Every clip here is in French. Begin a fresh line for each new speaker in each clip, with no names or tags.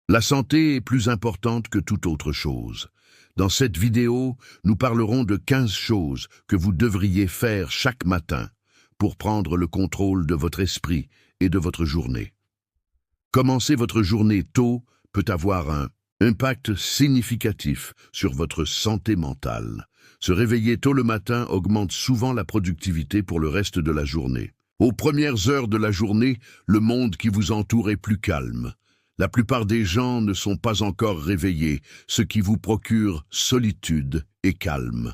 La santé est plus importante que toute autre chose. Dans cette vidéo, nous parlerons de 15 choses que vous devriez faire chaque matin pour prendre le contrôle de votre esprit et de votre journée. Commencer votre journée tôt peut avoir un impact significatif sur votre santé mentale. Se réveiller tôt le matin augmente souvent la productivité pour le reste de la journée. Aux premières heures de la journée, le monde qui vous entoure est plus calme. La plupart des gens ne sont pas encore réveillés, ce qui vous procure solitude et calme.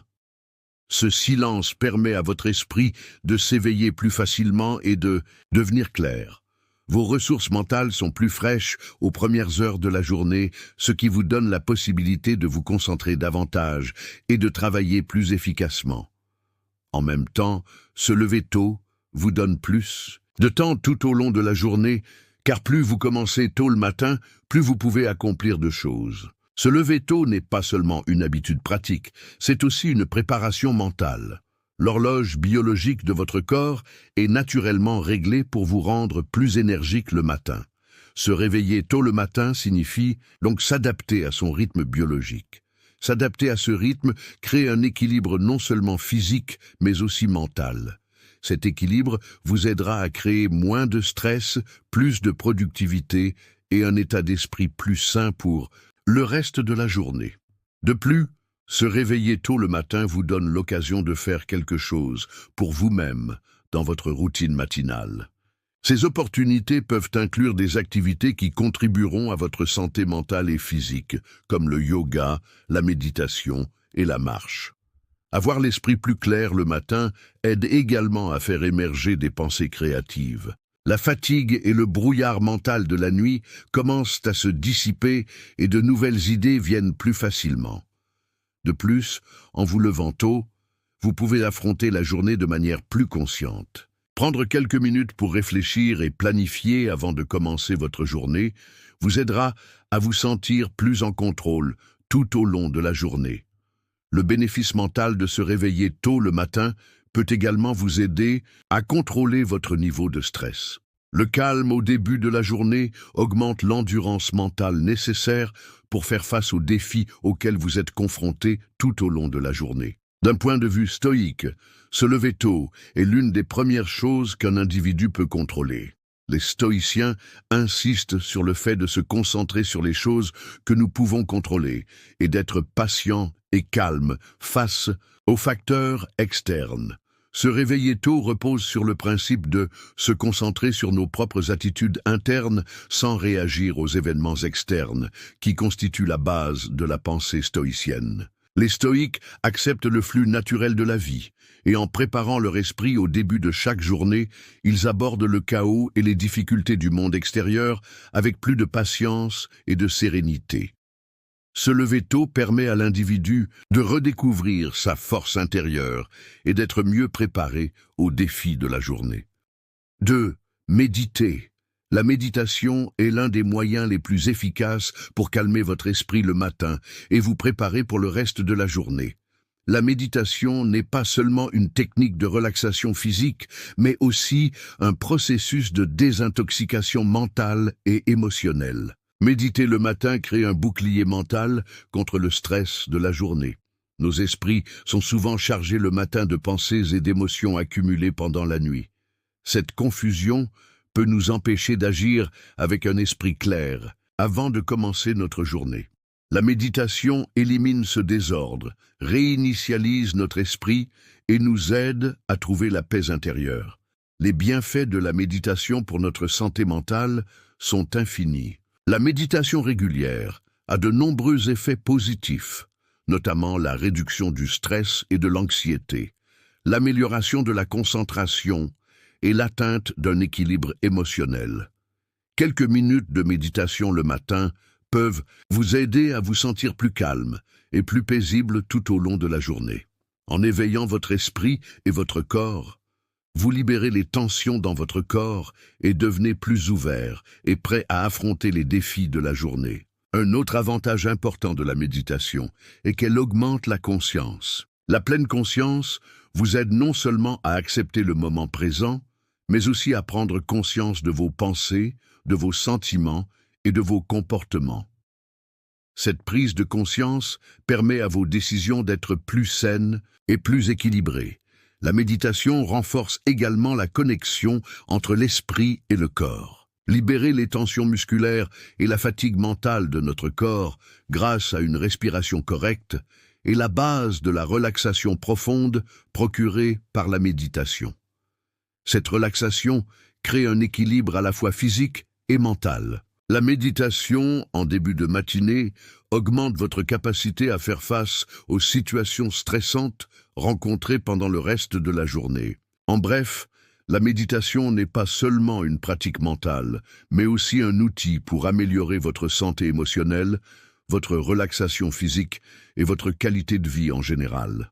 Ce silence permet à votre esprit de s'éveiller plus facilement et de devenir clair. Vos ressources mentales sont plus fraîches aux premières heures de la journée, ce qui vous donne la possibilité de vous concentrer davantage et de travailler plus efficacement. En même temps, se lever tôt vous donne plus de temps tout au long de la journée, car plus vous commencez tôt le matin, plus vous pouvez accomplir de choses. Se lever tôt n'est pas seulement une habitude pratique, c'est aussi une préparation mentale. L'horloge biologique de votre corps est naturellement réglée pour vous rendre plus énergique le matin. Se réveiller tôt le matin signifie donc s'adapter à son rythme biologique. S'adapter à ce rythme crée un équilibre non seulement physique, mais aussi mental. Cet équilibre vous aidera à créer moins de stress, plus de productivité et un état d'esprit plus sain pour le reste de la journée. De plus, se réveiller tôt le matin vous donne l'occasion de faire quelque chose pour vous-même dans votre routine matinale. Ces opportunités peuvent inclure des activités qui contribueront à votre santé mentale et physique, comme le yoga, la méditation et la marche. Avoir l'esprit plus clair le matin aide également à faire émerger des pensées créatives. La fatigue et le brouillard mental de la nuit commencent à se dissiper et de nouvelles idées viennent plus facilement. De plus, en vous levant tôt, vous pouvez affronter la journée de manière plus consciente. Prendre quelques minutes pour réfléchir et planifier avant de commencer votre journée vous aidera à vous sentir plus en contrôle tout au long de la journée. Le bénéfice mental de se réveiller tôt le matin peut également vous aider à contrôler votre niveau de stress. Le calme au début de la journée augmente l'endurance mentale nécessaire pour faire face aux défis auxquels vous êtes confrontés tout au long de la journée. D'un point de vue stoïque, se lever tôt est l'une des premières choses qu'un individu peut contrôler. Les stoïciens insistent sur le fait de se concentrer sur les choses que nous pouvons contrôler et d'être patient et calme face aux facteurs externes. Se réveiller tôt repose sur le principe de se concentrer sur nos propres attitudes internes sans réagir aux événements externes, qui constituent la base de la pensée stoïcienne. Les stoïques acceptent le flux naturel de la vie, et en préparant leur esprit au début de chaque journée, ils abordent le chaos et les difficultés du monde extérieur avec plus de patience et de sérénité. Se lever tôt permet à l'individu de redécouvrir sa force intérieure et d'être mieux préparé aux défis de la journée. 2. Méditer. La méditation est l'un des moyens les plus efficaces pour calmer votre esprit le matin et vous préparer pour le reste de la journée. La méditation n'est pas seulement une technique de relaxation physique, mais aussi un processus de désintoxication mentale et émotionnelle. Méditer le matin crée un bouclier mental contre le stress de la journée. Nos esprits sont souvent chargés le matin de pensées et d'émotions accumulées pendant la nuit. Cette confusion peut nous empêcher d'agir avec un esprit clair avant de commencer notre journée. La méditation élimine ce désordre, réinitialise notre esprit et nous aide à trouver la paix intérieure. Les bienfaits de la méditation pour notre santé mentale sont infinis. La méditation régulière a de nombreux effets positifs, notamment la réduction du stress et de l'anxiété, l'amélioration de la concentration et l'atteinte d'un équilibre émotionnel. Quelques minutes de méditation le matin peuvent vous aider à vous sentir plus calme et plus paisible tout au long de la journée. En éveillant votre esprit et votre corps, vous libérez les tensions dans votre corps et devenez plus ouvert et prêt à affronter les défis de la journée. Un autre avantage important de la méditation est qu'elle augmente la conscience. La pleine conscience vous aide non seulement à accepter le moment présent, mais aussi à prendre conscience de vos pensées, de vos sentiments et de vos comportements. Cette prise de conscience permet à vos décisions d'être plus saines et plus équilibrées. La méditation renforce également la connexion entre l'esprit et le corps. Libérer les tensions musculaires et la fatigue mentale de notre corps grâce à une respiration correcte est la base de la relaxation profonde procurée par la méditation. Cette relaxation crée un équilibre à la fois physique et mental. La méditation, en début de matinée, augmente votre capacité à faire face aux situations stressantes rencontrées pendant le reste de la journée. En bref, la méditation n'est pas seulement une pratique mentale, mais aussi un outil pour améliorer votre santé émotionnelle, votre relaxation physique et votre qualité de vie en général.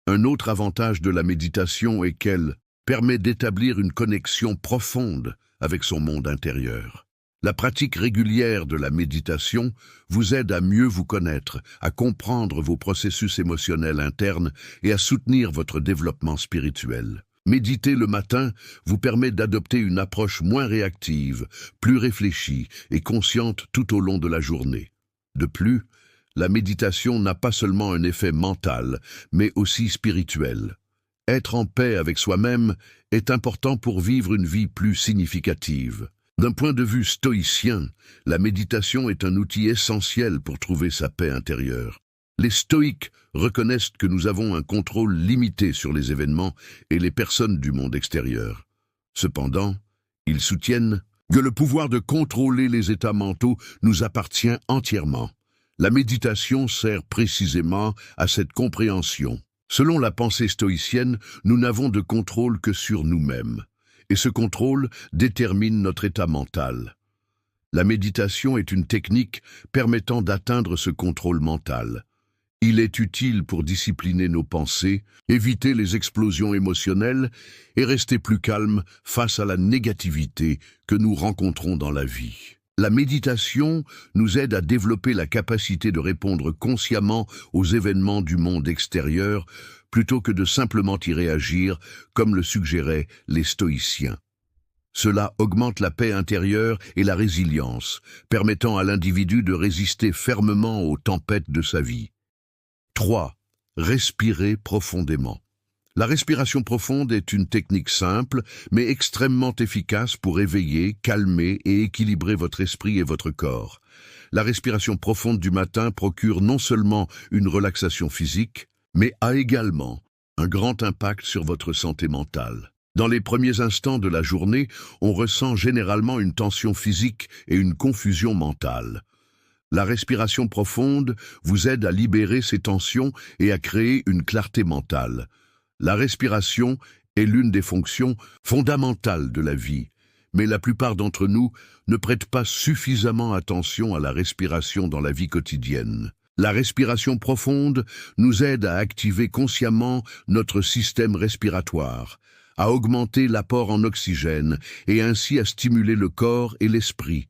Un autre avantage de la méditation est qu'elle permet d'établir une connexion profonde avec son monde intérieur. La pratique régulière de la méditation vous aide à mieux vous connaître, à comprendre vos processus émotionnels internes et à soutenir votre développement spirituel. Méditer le matin vous permet d'adopter une approche moins réactive, plus réfléchie et consciente tout au long de la journée. De plus, la méditation n'a pas seulement un effet mental, mais aussi spirituel. Être en paix avec soi-même est important pour vivre une vie plus significative. D'un point de vue stoïcien, la méditation est un outil essentiel pour trouver sa paix intérieure. Les stoïques reconnaissent que nous avons un contrôle limité sur les événements et les personnes du monde extérieur. Cependant, ils soutiennent que le pouvoir de contrôler les états mentaux nous appartient entièrement. La méditation sert précisément à cette compréhension. Selon la pensée stoïcienne, nous n'avons de contrôle que sur nous-mêmes. Et ce contrôle détermine notre état mental. La méditation est une technique permettant d'atteindre ce contrôle mental. Il est utile pour discipliner nos pensées, éviter les explosions émotionnelles et rester plus calme face à la négativité que nous rencontrons dans la vie. La méditation nous aide à développer la capacité de répondre consciemment aux événements du monde extérieur plutôt que de simplement y réagir comme le suggéraient les stoïciens. Cela augmente la paix intérieure et la résilience, permettant à l'individu de résister fermement aux tempêtes de sa vie. 3. Respirer profondément. La respiration profonde est une technique simple, mais extrêmement efficace pour éveiller, calmer et équilibrer votre esprit et votre corps. La respiration profonde du matin procure non seulement une relaxation physique, mais a également un grand impact sur votre santé mentale. Dans les premiers instants de la journée, on ressent généralement une tension physique et une confusion mentale. La respiration profonde vous aide à libérer ces tensions et à créer une clarté mentale. La respiration est l'une des fonctions fondamentales de la vie, mais la plupart d'entre nous ne prêtent pas suffisamment attention à la respiration dans la vie quotidienne. La respiration profonde nous aide à activer consciemment notre système respiratoire, à augmenter l'apport en oxygène et ainsi à stimuler le corps et l'esprit,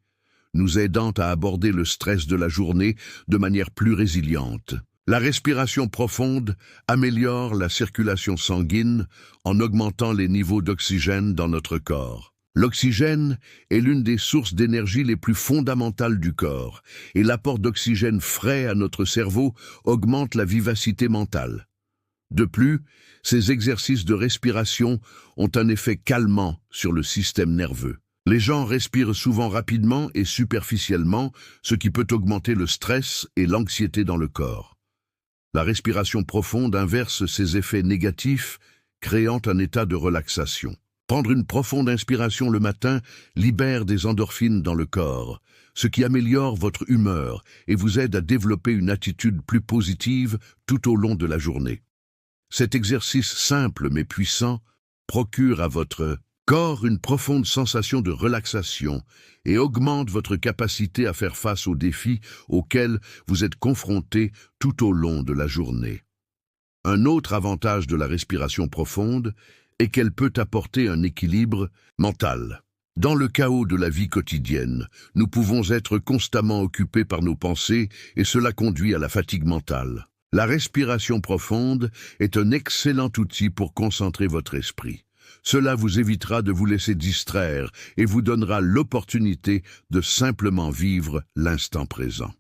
nous aidant à aborder le stress de la journée de manière plus résiliente. La respiration profonde améliore la circulation sanguine en augmentant les niveaux d'oxygène dans notre corps. L'oxygène est l'une des sources d'énergie les plus fondamentales du corps, et l'apport d'oxygène frais à notre cerveau augmente la vivacité mentale. De plus, ces exercices de respiration ont un effet calmant sur le système nerveux. Les gens respirent souvent rapidement et superficiellement, ce qui peut augmenter le stress et l'anxiété dans le corps. La respiration profonde inverse ces effets négatifs, créant un état de relaxation. Prendre une profonde inspiration le matin libère des endorphines dans le corps, ce qui améliore votre humeur et vous aide à développer une attitude plus positive tout au long de la journée. Cet exercice simple mais puissant procure à votre corps une profonde sensation de relaxation et augmente votre capacité à faire face aux défis auxquels vous êtes confronté tout au long de la journée. Un autre avantage de la respiration profonde est qu'elle peut apporter un équilibre mental. Dans le chaos de la vie quotidienne, nous pouvons être constamment occupés par nos pensées et cela conduit à la fatigue mentale. La respiration profonde est un excellent outil pour concentrer votre esprit. Cela vous évitera de vous laisser distraire et vous donnera l'opportunité de simplement vivre l'instant présent.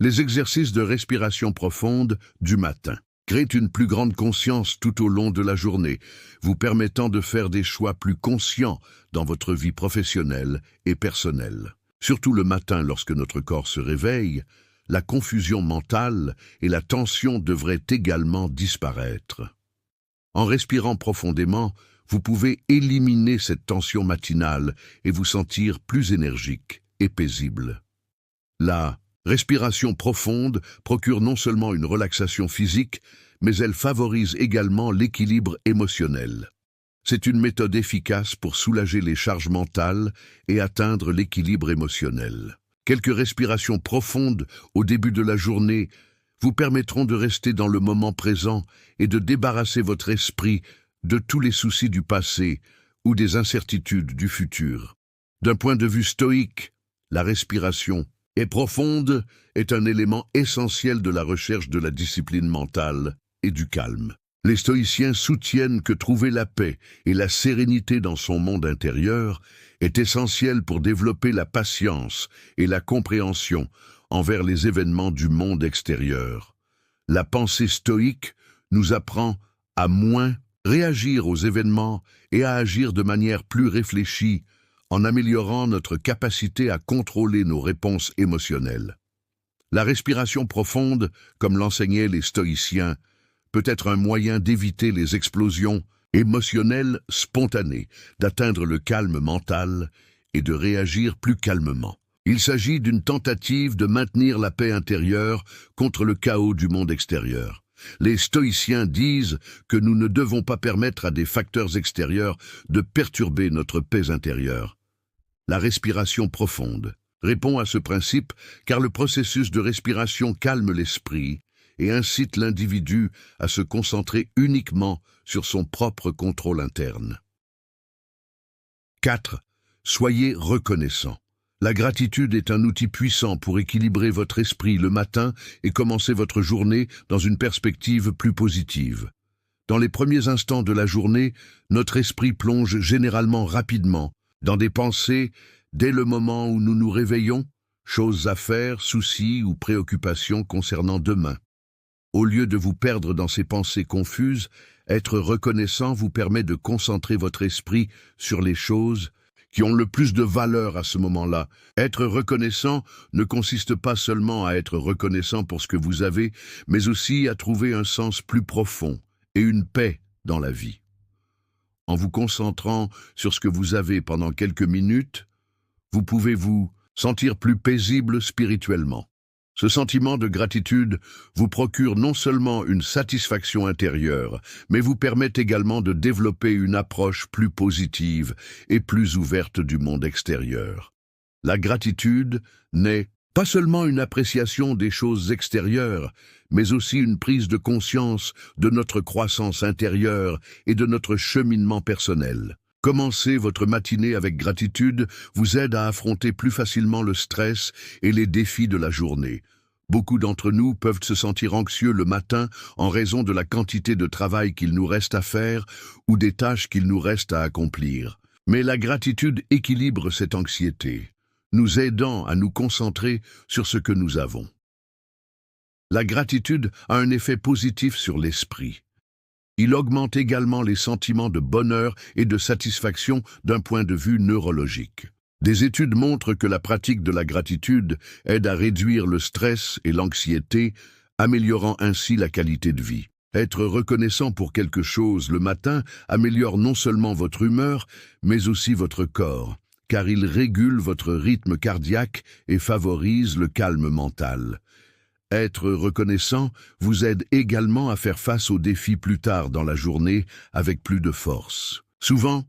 Les exercices de respiration profonde du matin créent une plus grande conscience tout au long de la journée, vous permettant de faire des choix plus conscients dans votre vie professionnelle et personnelle. Surtout le matin, lorsque notre corps se réveille, la confusion mentale et la tension devraient également disparaître. En respirant profondément, vous pouvez éliminer cette tension matinale et vous sentir plus énergique et paisible. La respiration profonde procure non seulement une relaxation physique, mais elle favorise également l'équilibre émotionnel. C'est une méthode efficace pour soulager les charges mentales et atteindre l'équilibre émotionnel. Quelques respirations profondes au début de la journée vous permettront de rester dans le moment présent et de débarrasser votre esprit de tous les soucis du passé ou des incertitudes du futur. D'un point de vue stoïque, la respiration profonde est un élément essentiel de la recherche de la discipline mentale et du calme. Les stoïciens soutiennent que trouver la paix et la sérénité dans son monde intérieur est essentiel pour développer la patience et la compréhension envers les événements du monde extérieur. La pensée stoïque nous apprend à moins réagir aux événements et à agir de manière plus réfléchie en améliorant notre capacité à contrôler nos réponses émotionnelles. La respiration profonde, comme l'enseignaient les stoïciens, peut être un moyen d'éviter les explosions émotionnelles spontanées, d'atteindre le calme mental et de réagir plus calmement. Il s'agit d'une tentative de maintenir la paix intérieure contre le chaos du monde extérieur. Les stoïciens disent que nous ne devons pas permettre à des facteurs extérieurs de perturber notre paix intérieure. La respiration profonde répond à ce principe car le processus de respiration calme l'esprit et incite l'individu à se concentrer uniquement sur son propre contrôle interne. 4. Soyez reconnaissant. La gratitude est un outil puissant pour équilibrer votre esprit le matin et commencer votre journée dans une perspective plus positive. Dans les premiers instants de la journée, notre esprit plonge généralement rapidement dans des pensées dès le moment où nous nous réveillons, choses à faire, soucis ou préoccupations concernant demain. Au lieu de vous perdre dans ces pensées confuses, être reconnaissant vous permet de concentrer votre esprit sur les choses qui ont le plus de valeur à ce moment-là. Être reconnaissant ne consiste pas seulement à être reconnaissant pour ce que vous avez, mais aussi à trouver un sens plus profond et une paix dans la vie. En vous concentrant sur ce que vous avez pendant quelques minutes, vous pouvez vous sentir plus paisible spirituellement. Ce sentiment de gratitude vous procure non seulement une satisfaction intérieure, mais vous permet également de développer une approche plus positive et plus ouverte du monde extérieur. La gratitude n'est pas seulement une appréciation des choses extérieures, mais aussi une prise de conscience de notre croissance intérieure et de notre cheminement personnel. Commencer votre matinée avec gratitude vous aide à affronter plus facilement le stress et les défis de la journée. Beaucoup d'entre nous peuvent se sentir anxieux le matin en raison de la quantité de travail qu'il nous reste à faire ou des tâches qu'il nous reste à accomplir. Mais la gratitude équilibre cette anxiété, nous aidant à nous concentrer sur ce que nous avons. La gratitude a un effet positif sur l'esprit. Il augmente également les sentiments de bonheur et de satisfaction d'un point de vue neurologique. Des études montrent que la pratique de la gratitude aide à réduire le stress et l'anxiété, améliorant ainsi la qualité de vie. Être reconnaissant pour quelque chose le matin améliore non seulement votre humeur, mais aussi votre corps, car il régule votre rythme cardiaque et favorise le calme mental. Être reconnaissant vous aide également à faire face aux défis plus tard dans la journée avec plus de force. Souvent,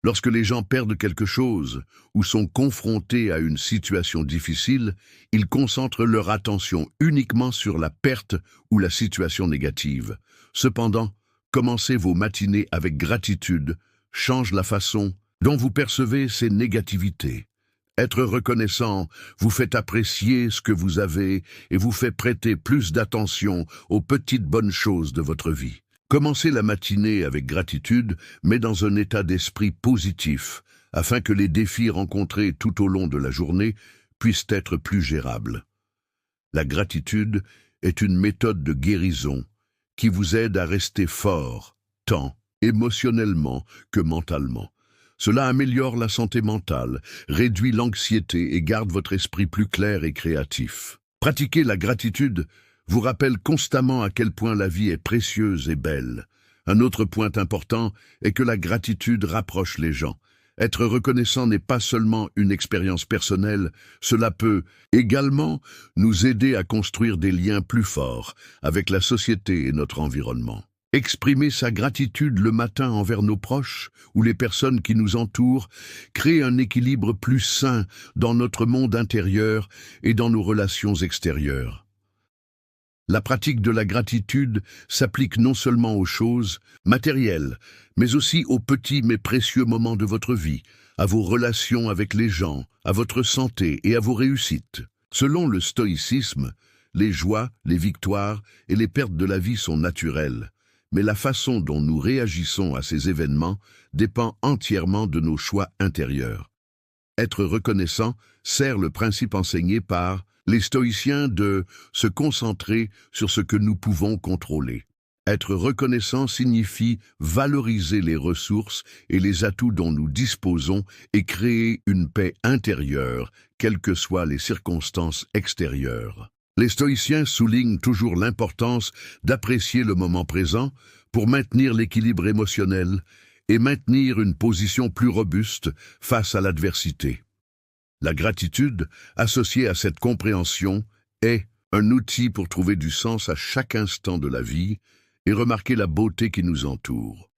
lorsque les gens perdent quelque chose ou sont confrontés à une situation difficile, ils concentrent leur attention uniquement sur la perte ou la situation négative. Cependant, commencer vos matinées avec gratitude change la façon dont vous percevez ces négativités. Être reconnaissant vous fait apprécier ce que vous avez et vous fait prêter plus d'attention aux petites bonnes choses de votre vie. Commencez la matinée avec gratitude, mais dans un état d'esprit positif, afin que les défis rencontrés tout au long de la journée puissent être plus gérables. La gratitude est une méthode de guérison qui vous aide à rester fort, tant émotionnellement que mentalement. Cela améliore la santé mentale, réduit l'anxiété et garde votre esprit plus clair et créatif. Pratiquer la gratitude vous rappelle constamment à quel point la vie est précieuse et belle. Un autre point important est que la gratitude rapproche les gens. Être reconnaissant n'est pas seulement une expérience personnelle, cela peut également nous aider à construire des liens plus forts avec la société et notre environnement. Exprimer sa gratitude le matin envers nos proches ou les personnes qui nous entourent crée un équilibre plus sain dans notre monde intérieur et dans nos relations extérieures. La pratique de la gratitude s'applique non seulement aux choses matérielles, mais aussi aux petits mais précieux moments de votre vie, à vos relations avec les gens, à votre santé et à vos réussites. Selon le stoïcisme, les joies, les victoires et les pertes de la vie sont naturelles, mais la façon dont nous réagissons à ces événements dépend entièrement de nos choix intérieurs. Être reconnaissant sert le principe enseigné par les stoïciens de se concentrer sur ce que nous pouvons contrôler. Être reconnaissant signifie valoriser les ressources et les atouts dont nous disposons et créer une paix intérieure, quelles que soient les circonstances extérieures. Les stoïciens soulignent toujours l'importance d'apprécier le moment présent pour maintenir l'équilibre émotionnel et maintenir une position plus robuste face à l'adversité. La gratitude, associée à cette compréhension, est un outil pour trouver du sens à chaque instant de la vie et remarquer la beauté qui nous entoure.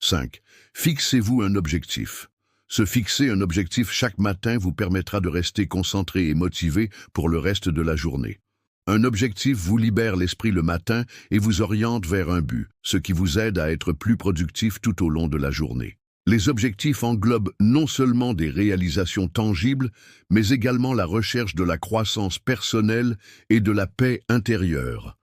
5. Fixez-vous un objectif. Se fixer un objectif chaque matin vous permettra de rester concentré et motivé pour le reste de la journée. Un objectif vous libère l'esprit le matin et vous oriente vers un but, ce qui vous aide à être plus productif tout au long de la journée. Les objectifs englobent non seulement des réalisations tangibles, mais également la recherche de la croissance personnelle et de la paix intérieure.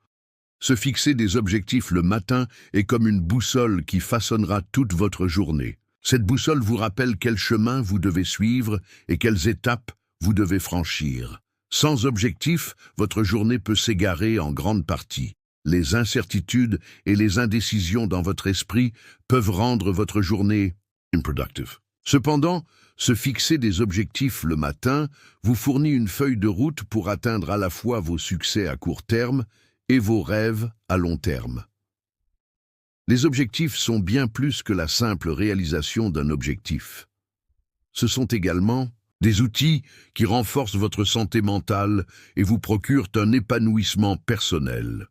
Se fixer des objectifs le matin est comme une boussole qui façonnera toute votre journée. Cette boussole vous rappelle quel chemin vous devez suivre et quelles étapes vous devez franchir. Sans objectif, votre journée peut s'égarer en grande partie. Les incertitudes et les indécisions dans votre esprit peuvent rendre votre journée improductive. Cependant, se fixer des objectifs le matin vous fournit une feuille de route pour atteindre à la fois vos succès à court terme et vos rêves à long terme. Les objectifs sont bien plus que la simple réalisation d'un objectif. Ce sont également des outils qui renforcent votre santé mentale et vous procurent un épanouissement personnel.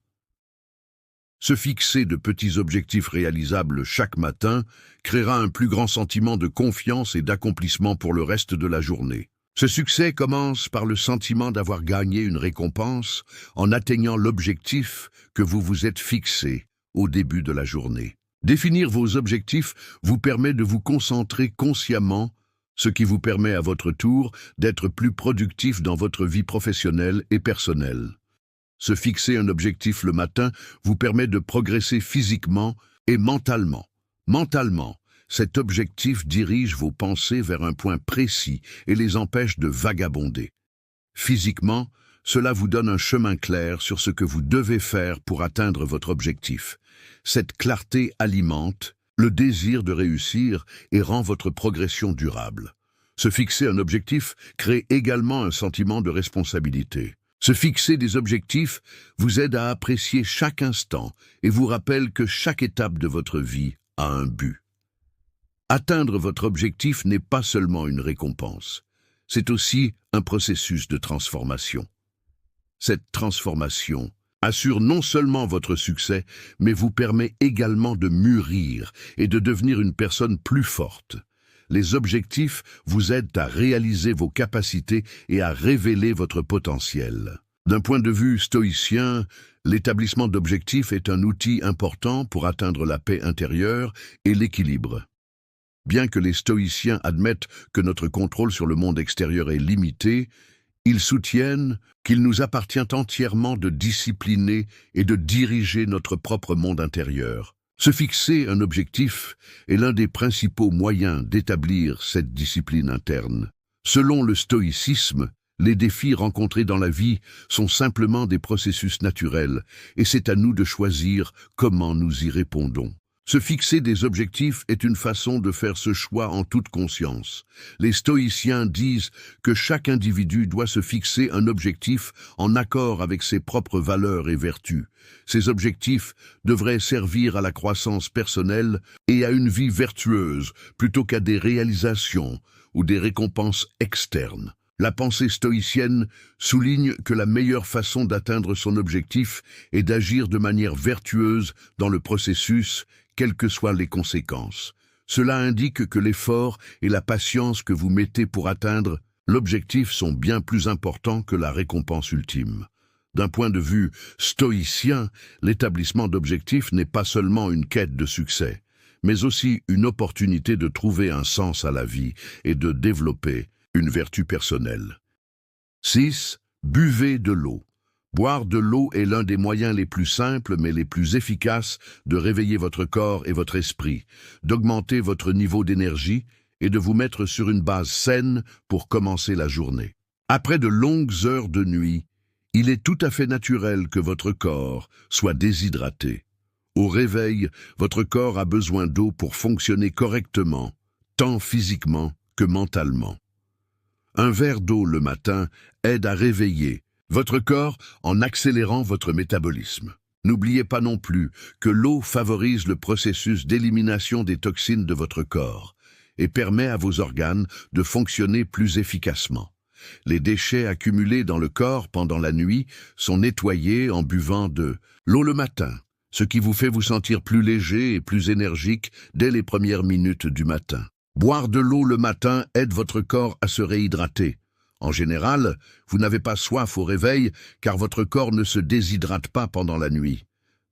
Se fixer de petits objectifs réalisables chaque matin créera un plus grand sentiment de confiance et d'accomplissement pour le reste de la journée. Ce succès commence par le sentiment d'avoir gagné une récompense en atteignant l'objectif que vous vous êtes fixé au début de la journée. Définir vos objectifs vous permet de vous concentrer consciemment, ce qui vous permet à votre tour d'être plus productif dans votre vie professionnelle et personnelle. Se fixer un objectif le matin vous permet de progresser physiquement et mentalement. Mentalement, cet objectif dirige vos pensées vers un point précis et les empêche de vagabonder. Physiquement, cela vous donne un chemin clair sur ce que vous devez faire pour atteindre votre objectif. Cette clarté alimente le désir de réussir et rend votre progression durable. Se fixer un objectif crée également un sentiment de responsabilité. Se fixer des objectifs vous aide à apprécier chaque instant et vous rappelle que chaque étape de votre vie a un but. Atteindre votre objectif n'est pas seulement une récompense, c'est aussi un processus de transformation. Cette transformation assure non seulement votre succès, mais vous permet également de mûrir et de devenir une personne plus forte. Les objectifs vous aident à réaliser vos capacités et à révéler votre potentiel. D'un point de vue stoïcien, l'établissement d'objectifs est un outil important pour atteindre la paix intérieure et l'équilibre. Bien que les stoïciens admettent que notre contrôle sur le monde extérieur est limité, Ils soutiennent qu'il nous appartient entièrement de discipliner et de diriger notre propre monde intérieur. Se fixer un objectif est l'un des principaux moyens d'établir cette discipline interne. Selon le stoïcisme, les défis rencontrés dans la vie sont simplement des processus naturels et c'est à nous de choisir comment nous y répondons. Se fixer des objectifs est une façon de faire ce choix en toute conscience. Les stoïciens disent que chaque individu doit se fixer un objectif en accord avec ses propres valeurs et vertus. Ces objectifs devraient servir à la croissance personnelle et à une vie vertueuse plutôt qu'à des réalisations ou des récompenses externes. La pensée stoïcienne souligne que la meilleure façon d'atteindre son objectif est d'agir de manière vertueuse dans le processus, quelles que soient les conséquences. Cela indique que l'effort et la patience que vous mettez pour atteindre l'objectif sont bien plus importants que la récompense ultime. D'un point de vue stoïcien, l'établissement d'objectifs n'est pas seulement une quête de succès, mais aussi une opportunité de trouver un sens à la vie et de développer une vertu personnelle. 6. Buvez de l'eau. Boire de l'eau est l'un des moyens les plus simples mais les plus efficaces de réveiller votre corps et votre esprit, d'augmenter votre niveau d'énergie et de vous mettre sur une base saine pour commencer la journée. Après de longues heures de nuit, il est tout à fait naturel que votre corps soit déshydraté. Au réveil, votre corps a besoin d'eau pour fonctionner correctement, tant physiquement que mentalement. Un verre d'eau le matin aide à réveiller votre corps en accélérant votre métabolisme. N'oubliez pas non plus que l'eau favorise le processus d'élimination des toxines de votre corps et permet à vos organes de fonctionner plus efficacement. Les déchets accumulés dans le corps pendant la nuit sont nettoyés en buvant de l'eau le matin, ce qui vous fait vous sentir plus léger et plus énergique dès les premières minutes du matin. Boire de l'eau le matin aide votre corps à se réhydrater. En général, vous n'avez pas soif au réveil car votre corps ne se déshydrate pas pendant la nuit.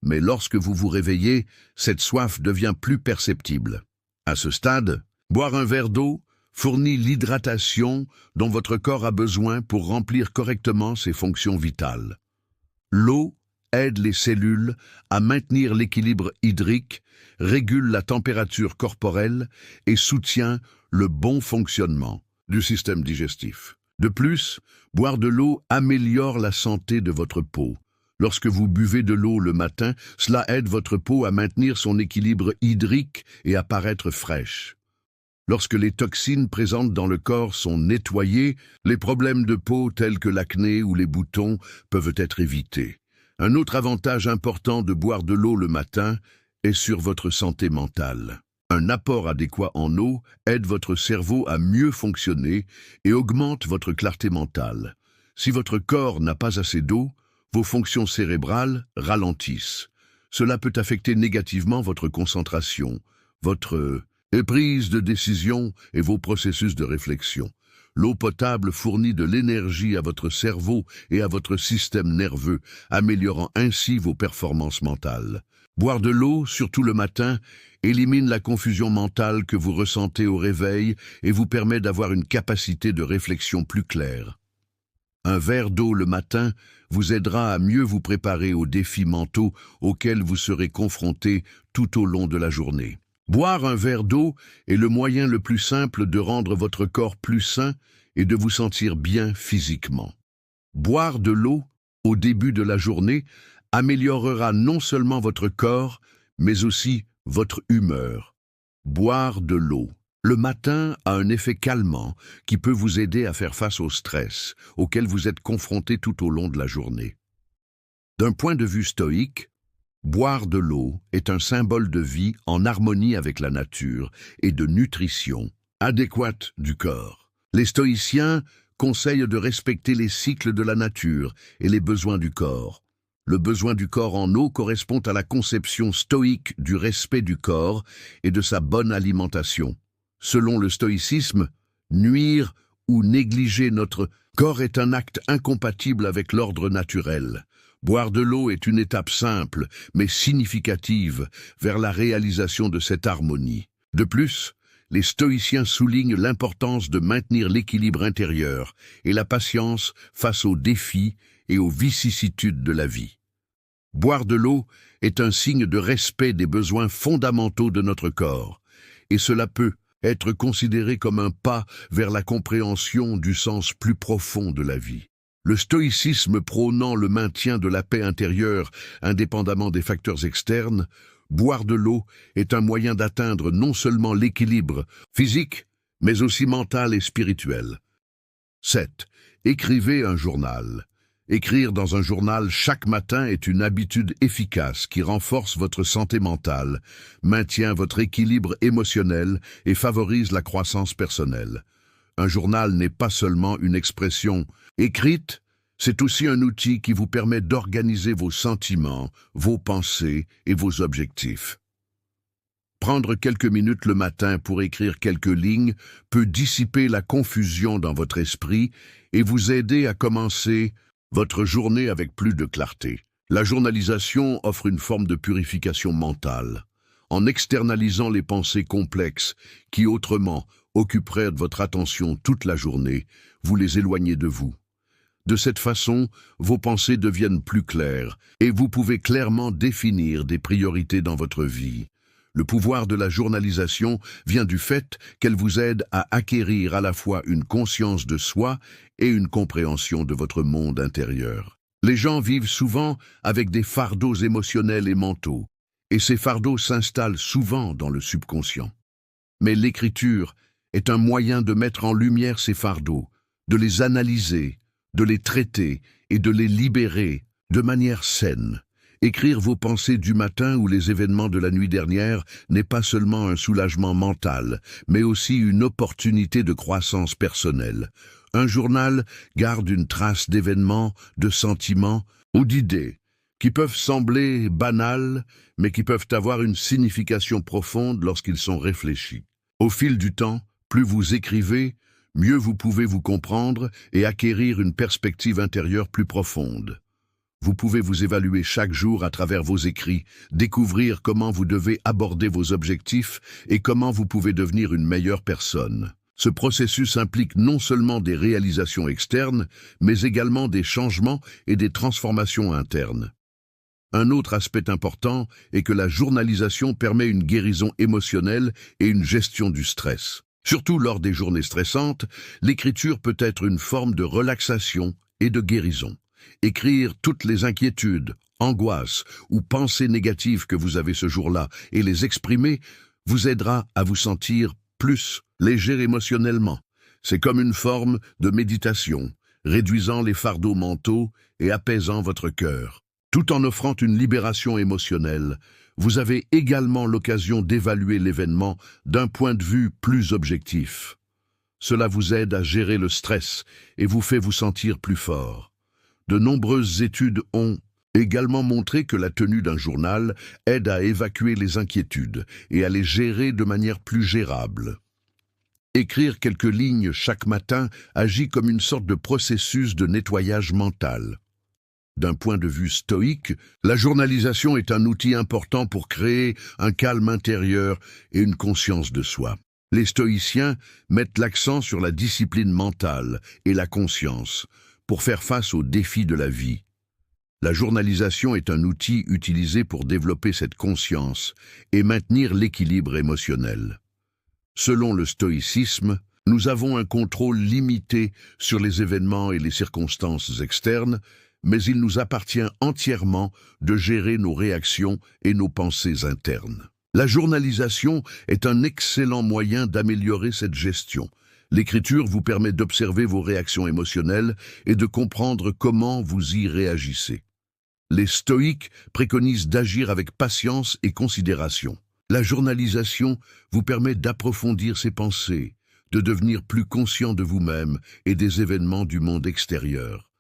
Mais lorsque vous vous réveillez, cette soif devient plus perceptible. À ce stade, boire un verre d'eau fournit l'hydratation dont votre corps a besoin pour remplir correctement ses fonctions vitales. L'eau aide les cellules à maintenir l'équilibre hydrique, régule la température corporelle et soutient le bon fonctionnement du système digestif. De plus, boire de l'eau améliore la santé de votre peau. Lorsque vous buvez de l'eau le matin, cela aide votre peau à maintenir son équilibre hydrique et à paraître fraîche. Lorsque les toxines présentes dans le corps sont nettoyées, les problèmes de peau tels que l'acné ou les boutons peuvent être évités. Un autre avantage important de boire de l'eau le matin est sur votre santé mentale. Un apport adéquat en eau aide votre cerveau à mieux fonctionner et augmente votre clarté mentale. Si votre corps n'a pas assez d'eau, vos fonctions cérébrales ralentissent. Cela peut affecter négativement votre concentration, votre prise de décision et vos processus de réflexion. L'eau potable fournit de l'énergie à votre cerveau et à votre système nerveux, améliorant ainsi vos performances mentales. Boire de l'eau, surtout le matin, élimine la confusion mentale que vous ressentez au réveil et vous permet d'avoir une capacité de réflexion plus claire. Un verre d'eau le matin vous aidera à mieux vous préparer aux défis mentaux auxquels vous serez confrontés tout au long de la journée. Boire un verre d'eau est le moyen le plus simple de rendre votre corps plus sain et de vous sentir bien physiquement. Boire de l'eau au début de la journée améliorera non seulement votre corps, mais aussi votre humeur. Boire de l'eau le matin a un effet calmant qui peut vous aider à faire face au stress auquel vous êtes confronté tout au long de la journée. D'un point de vue stoïque, boire de l'eau est un symbole de vie en harmonie avec la nature et de nutrition adéquate du corps. Les stoïciens conseillent de respecter les cycles de la nature et les besoins du corps. Le besoin du corps en eau correspond à la conception stoïque du respect du corps et de sa bonne alimentation. Selon le stoïcisme, nuire ou négliger notre corps est un acte incompatible avec l'ordre naturel. Boire de l'eau est une étape simple, mais significative, vers la réalisation de cette harmonie. De plus, Les stoïciens soulignent l'importance de maintenir l'équilibre intérieur et la patience face aux défis et aux vicissitudes de la vie. Boire de l'eau est un signe de respect des besoins fondamentaux de notre corps, et cela peut être considéré comme un pas vers la compréhension du sens plus profond de la vie. Le stoïcisme prônant le maintien de la paix intérieure indépendamment des facteurs externes, boire de l'eau est un moyen d'atteindre non seulement l'équilibre physique, mais aussi mental et spirituel. 7. Écrivez un journal. Écrire dans un journal chaque matin est une habitude efficace qui renforce votre santé mentale, maintient votre équilibre émotionnel et favorise la croissance personnelle. Un journal n'est pas seulement une expression écrite, c'est aussi un outil qui vous permet d'organiser vos sentiments, vos pensées et vos objectifs. Prendre quelques minutes le matin pour écrire quelques lignes peut dissiper la confusion dans votre esprit et vous aider à commencer votre journée avec plus de clarté. La journalisation offre une forme de purification mentale. En externalisant les pensées complexes qui autrement occuperaient votre attention toute la journée, vous les éloignez de vous. De cette façon, vos pensées deviennent plus claires et vous pouvez clairement définir des priorités dans votre vie. Le pouvoir de la journalisation vient du fait qu'elle vous aide à acquérir à la fois une conscience de soi et une compréhension de votre monde intérieur. Les gens vivent souvent avec des fardeaux émotionnels et mentaux, et ces fardeaux s'installent souvent dans le subconscient. Mais l'écriture est un moyen de mettre en lumière ces fardeaux, de les analyser, de les traiter et de les libérer de manière saine. Écrire vos pensées du matin ou les événements de la nuit dernière n'est pas seulement un soulagement mental, mais aussi une opportunité de croissance personnelle. Un journal garde une trace d'événements, de sentiments ou d'idées qui peuvent sembler banales, mais qui peuvent avoir une signification profonde lorsqu'ils sont réfléchis. Au fil du temps, plus vous écrivez, mieux vous pouvez vous comprendre et acquérir une perspective intérieure plus profonde. Vous pouvez vous évaluer chaque jour à travers vos écrits, découvrir comment vous devez aborder vos objectifs et comment vous pouvez devenir une meilleure personne. Ce processus implique non seulement des réalisations externes, mais également des changements et des transformations internes. Un autre aspect important est que la journalisation permet une guérison émotionnelle et une gestion du stress. Surtout lors des journées stressantes, l'écriture peut être une forme de relaxation et de guérison. Écrire toutes les inquiétudes, angoisses ou pensées négatives que vous avez ce jour-là et les exprimer vous aidera à vous sentir plus léger émotionnellement. C'est comme une forme de méditation, réduisant les fardeaux mentaux et apaisant votre cœur. Tout en offrant une libération émotionnelle, vous avez également l'occasion d'évaluer l'événement d'un point de vue plus objectif. Cela vous aide à gérer le stress et vous fait vous sentir plus fort. De nombreuses études ont également montré que la tenue d'un journal aide à évacuer les inquiétudes et à les gérer de manière plus gérable. Écrire quelques lignes chaque matin agit comme une sorte de processus de nettoyage mental. D'un point de vue stoïque, la journalisation est un outil important pour créer un calme intérieur et une conscience de soi. Les stoïciens mettent l'accent sur la discipline mentale et la conscience pour faire face aux défis de la vie. La journalisation est un outil utilisé pour développer cette conscience et maintenir l'équilibre émotionnel. Selon le stoïcisme, nous avons un contrôle limité sur les événements et les circonstances externes, mais il nous appartient entièrement de gérer nos réactions et nos pensées internes. La journalisation est un excellent moyen d'améliorer cette gestion. L'écriture vous permet d'observer vos réactions émotionnelles et de comprendre comment vous y réagissez. Les stoïques préconisent d'agir avec patience et considération. La journalisation vous permet d'approfondir ses pensées, de devenir plus conscient de vous-même et des événements du monde extérieur.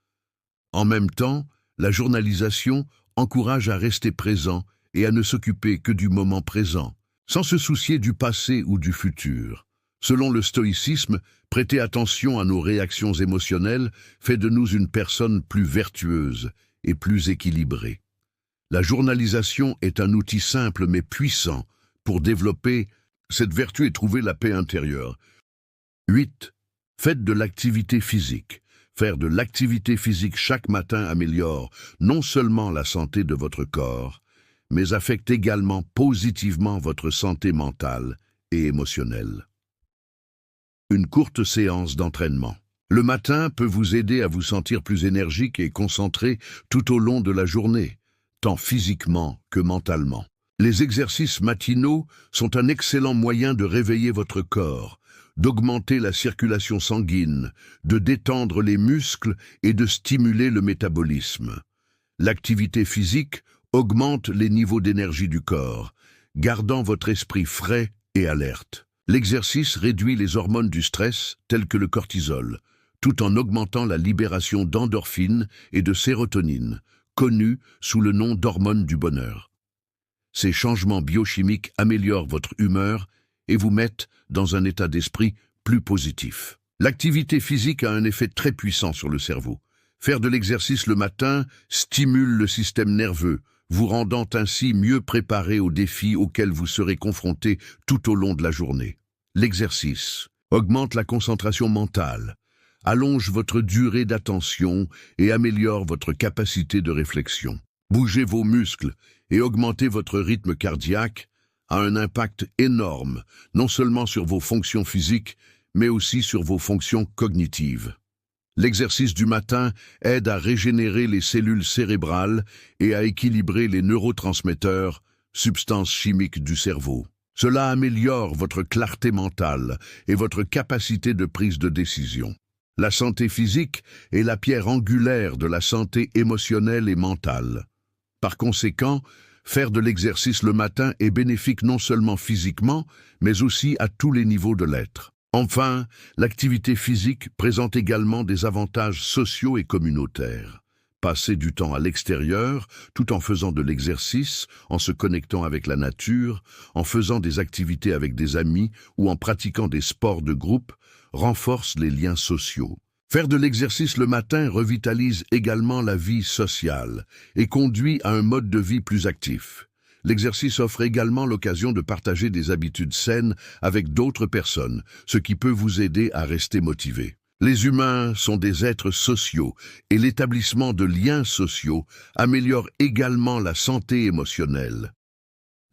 En même temps, la journalisation encourage à rester présent et à ne s'occuper que du moment présent, sans se soucier du passé ou du futur. Selon le stoïcisme, prêter attention à nos réactions émotionnelles fait de nous une personne plus vertueuse et plus équilibrée. La journalisation est un outil simple mais puissant pour développer cette vertu est trouver la paix intérieure. 8. Faites de l'activité physique. Faire de l'activité physique chaque matin améliore non seulement la santé de votre corps, mais affecte également positivement votre santé mentale et émotionnelle. Une courte séance d'entraînement. Le matin peut vous aider à vous sentir plus énergique et concentré tout au long de la journée, tant physiquement que mentalement. Les exercices matinaux sont un excellent moyen de réveiller votre corps, d'augmenter la circulation sanguine, de détendre les muscles et de stimuler le métabolisme. L'activité physique augmente les niveaux d'énergie du corps, gardant votre esprit frais et alerte. L'exercice réduit les hormones du stress, telles que le cortisol, tout en augmentant la libération d'endorphines et de sérotonine, connues sous le nom d'hormones du bonheur. Ces changements biochimiques améliorent votre humeur et vous mettent dans un état d'esprit plus positif. L'activité physique a un effet très puissant sur le cerveau. Faire de l'exercice le matin stimule le système nerveux, vous rendant ainsi mieux préparé aux défis auxquels vous serez confronté tout au long de la journée. L'exercice augmente la concentration mentale, allonge votre durée d'attention et améliore votre capacité de réflexion. Bouger vos muscles et augmenter votre rythme cardiaque a un impact énorme, non seulement sur vos fonctions physiques, mais aussi sur vos fonctions cognitives. L'exercice du matin aide à régénérer les cellules cérébrales et à équilibrer les neurotransmetteurs, substances chimiques du cerveau. Cela améliore votre clarté mentale et votre capacité de prise de décision. La santé physique est la pierre angulaire de la santé émotionnelle et mentale. Par conséquent, faire de l'exercice le matin est bénéfique non seulement physiquement, mais aussi à tous les niveaux de l'être. Enfin, l'activité physique présente également des avantages sociaux et communautaires. Passer du temps à l'extérieur, tout en faisant de l'exercice, en se connectant avec la nature, en faisant des activités avec des amis ou en pratiquant des sports de groupe, renforce les liens sociaux. Faire de l'exercice le matin revitalise également la vie sociale et conduit à un mode de vie plus actif. L'exercice offre également l'occasion de partager des habitudes saines avec d'autres personnes, ce qui peut vous aider à rester motivé. Les humains sont des êtres sociaux et l'établissement de liens sociaux améliore également la santé émotionnelle.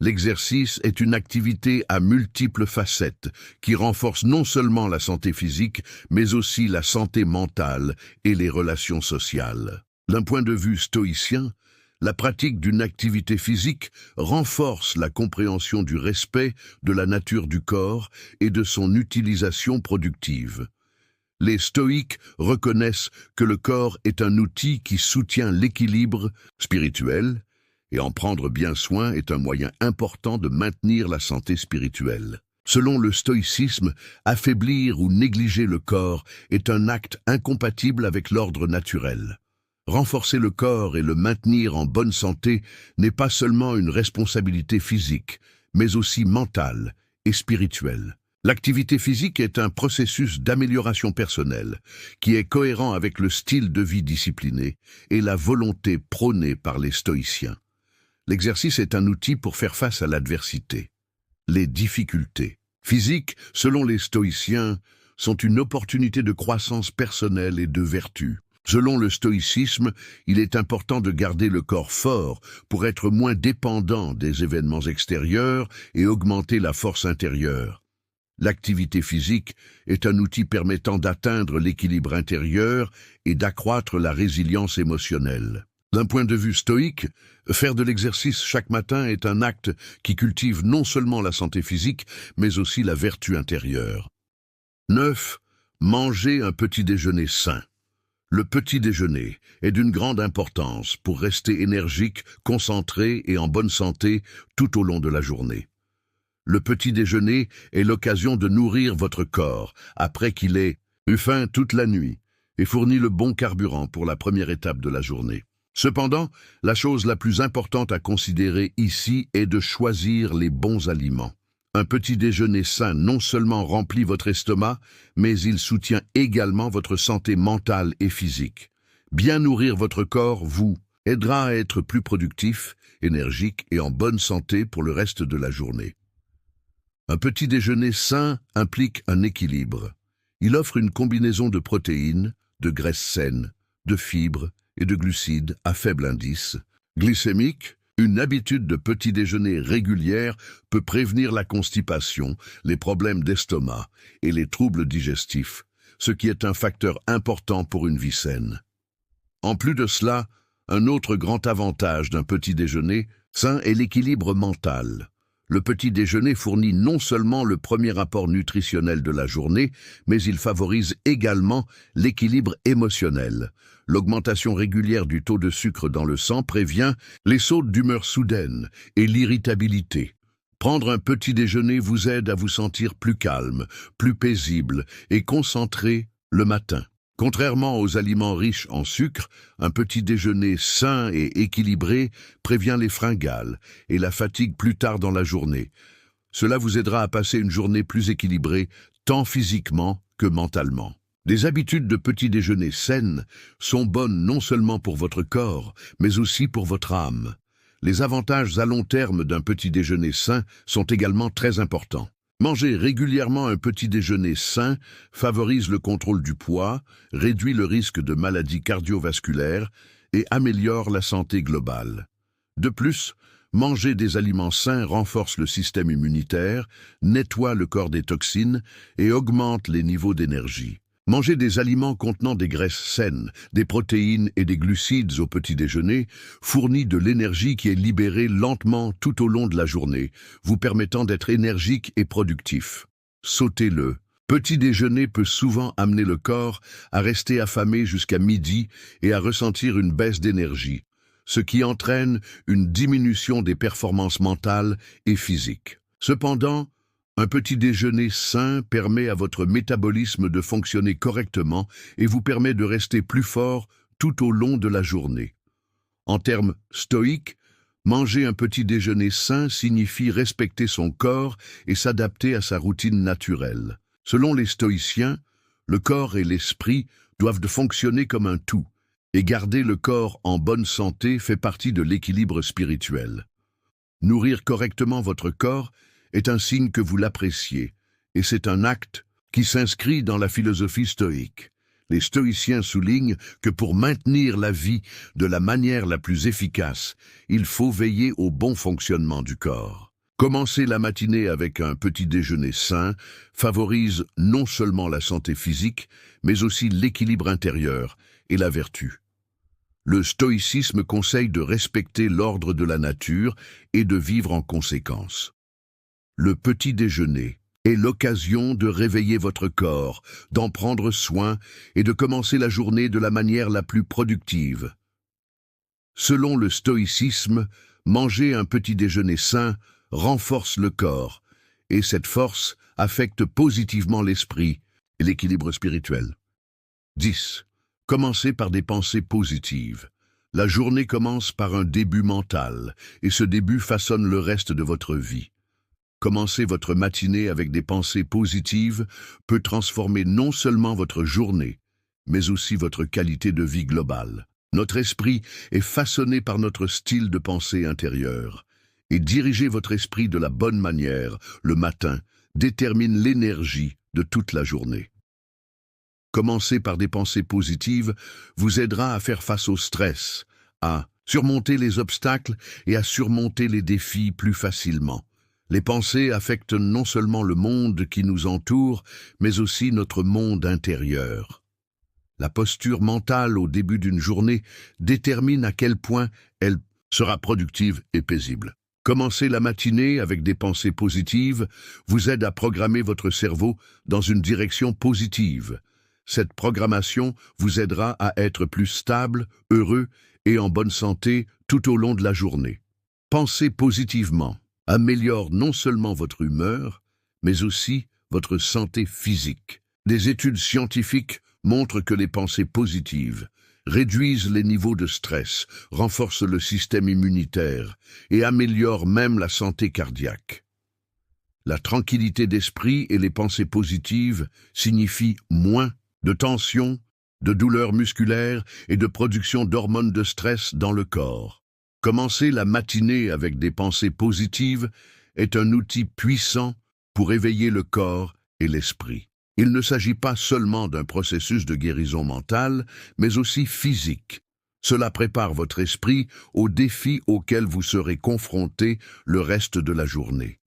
L'exercice est une activité à multiples facettes qui renforce non seulement la santé physique, mais aussi la santé mentale et les relations sociales. D'un point de vue stoïcien, la pratique d'une activité physique renforce la compréhension du respect de la nature du corps et de son utilisation productive. Les stoïques reconnaissent que le corps est un outil qui soutient l'équilibre spirituel, et en prendre bien soin est un moyen important de maintenir la santé spirituelle. Selon le stoïcisme, affaiblir ou négliger le corps est un acte incompatible avec l'ordre naturel. Renforcer le corps et le maintenir en bonne santé n'est pas seulement une responsabilité physique, mais aussi mentale et spirituelle. L'activité physique est un processus d'amélioration personnelle qui est cohérent avec le style de vie discipliné et la volonté prônée par les stoïciens. L'exercice est un outil pour faire face à l'adversité. Les difficultés physiques, selon les stoïciens, sont une opportunité de croissance personnelle et de vertu. Selon le stoïcisme, il est important de garder le corps fort pour être moins dépendant des événements extérieurs et augmenter la force intérieure. L'activité physique est un outil permettant d'atteindre l'équilibre intérieur et d'accroître la résilience émotionnelle. D'un point de vue stoïque, faire de l'exercice chaque matin est un acte qui cultive non seulement la santé physique, mais aussi la vertu intérieure. 9. Manger un petit déjeuner sain. Le petit déjeuner est d'une grande importance pour rester énergique, concentré et en bonne santé tout au long de la journée. Le petit déjeuner est l'occasion de nourrir votre corps après qu'il ait eu faim toute la nuit et fourni le bon carburant pour la première étape de la journée. Cependant, la chose la plus importante à considérer ici est de choisir les bons aliments. Un petit déjeuner sain non seulement remplit votre estomac, mais il soutient également votre santé mentale et physique. Bien nourrir votre corps vous aidera à être plus productif, énergique et en bonne santé pour le reste de la journée. Un petit déjeuner sain implique un équilibre. Il offre une combinaison de protéines, de graisses saines, de fibres et de glucides à faible indice glycémique. Une habitude de petit déjeuner régulière peut prévenir la constipation, les problèmes d'estomac et les troubles digestifs, ce qui est un facteur important pour une vie saine. En plus de cela, un autre grand avantage d'un petit déjeuner sain est l'équilibre mental. Le petit déjeuner fournit non seulement le premier apport nutritionnel de la journée, mais il favorise également l'équilibre émotionnel. L'augmentation régulière du taux de sucre dans le sang prévient les sautes d'humeur soudaines et l'irritabilité. Prendre un petit déjeuner vous aide à vous sentir plus calme, plus paisible et concentré le matin. Contrairement aux aliments riches en sucre, un petit déjeuner sain et équilibré prévient les fringales et la fatigue plus tard dans la journée. Cela vous aidera à passer une journée plus équilibrée, tant physiquement que mentalement. Des habitudes de petit déjeuner saines sont bonnes non seulement pour votre corps, mais aussi pour votre âme. Les avantages à long terme d'un petit déjeuner sain sont également très importants. Manger régulièrement un petit déjeuner sain favorise le contrôle du poids, réduit le risque de maladies cardiovasculaires et améliore la santé globale. De plus, manger des aliments sains renforce le système immunitaire, nettoie le corps des toxines et augmente les niveaux d'énergie. Manger des aliments contenant des graisses saines, des protéines et des glucides au petit déjeuner fournit de l'énergie qui est libérée lentement tout au long de la journée, vous permettant d'être énergique et productif. Sautez-le. Petit déjeuner peut souvent amener le corps à rester affamé jusqu'à midi et à ressentir une baisse d'énergie, ce qui entraîne une diminution des performances mentales et physiques. Cependant, un petit déjeuner sain permet à votre métabolisme de fonctionner correctement et vous permet de rester plus fort tout au long de la journée. En termes stoïques, manger un petit déjeuner sain signifie respecter son corps et s'adapter à sa routine naturelle. Selon les stoïciens, le corps et l'esprit doivent fonctionner comme un tout, et garder le corps en bonne santé fait partie de l'équilibre spirituel. Nourrir correctement votre corps est un signe que vous l'appréciez, et c'est un acte qui s'inscrit dans la philosophie stoïque. Les stoïciens soulignent que pour maintenir la vie de la manière la plus efficace, il faut veiller au bon fonctionnement du corps. Commencer la matinée avec un petit déjeuner sain favorise non seulement la santé physique, mais aussi l'équilibre intérieur et la vertu. Le stoïcisme conseille de respecter l'ordre de la nature et de vivre en conséquence. Le petit déjeuner est l'occasion de réveiller votre corps, d'en prendre soin et de commencer la journée de la manière la plus productive. Selon le stoïcisme, manger un petit déjeuner sain renforce le corps, et cette force affecte positivement l'esprit et l'équilibre spirituel. 10. Commencez par des pensées positives. La journée commence par un début mental, et ce début façonne le reste de votre vie. Commencer votre matinée avec des pensées positives peut transformer non seulement votre journée, mais aussi votre qualité de vie globale. Notre esprit est façonné par notre style de pensée intérieur, et diriger votre esprit de la bonne manière, le matin, détermine l'énergie de toute la journée. Commencer par des pensées positives vous aidera à faire face au stress, à surmonter les obstacles et à surmonter les défis plus facilement. Les pensées affectent non seulement le monde qui nous entoure, mais aussi notre monde intérieur. La posture mentale au début d'une journée détermine à quel point elle sera productive et paisible. Commencer la matinée avec des pensées positives vous aide à programmer votre cerveau dans une direction positive. Cette programmation vous aidera à être plus stable, heureux et en bonne santé tout au long de la journée. Pensez positivement améliore non seulement votre humeur, mais aussi votre santé physique. Des études scientifiques montrent que les pensées positives réduisent les niveaux de stress, renforcent le système immunitaire et améliorent même la santé cardiaque. La tranquillité d'esprit et les pensées positives signifient moins de tension, de douleurs musculaires et de production d'hormones de stress dans le corps. Commencer la matinée avec des pensées positives est un outil puissant pour éveiller le corps et l'esprit. Il ne s'agit pas seulement d'un processus de guérison mentale, mais aussi physique. Cela prépare votre esprit aux défis auxquels vous serez confronté le reste de la journée.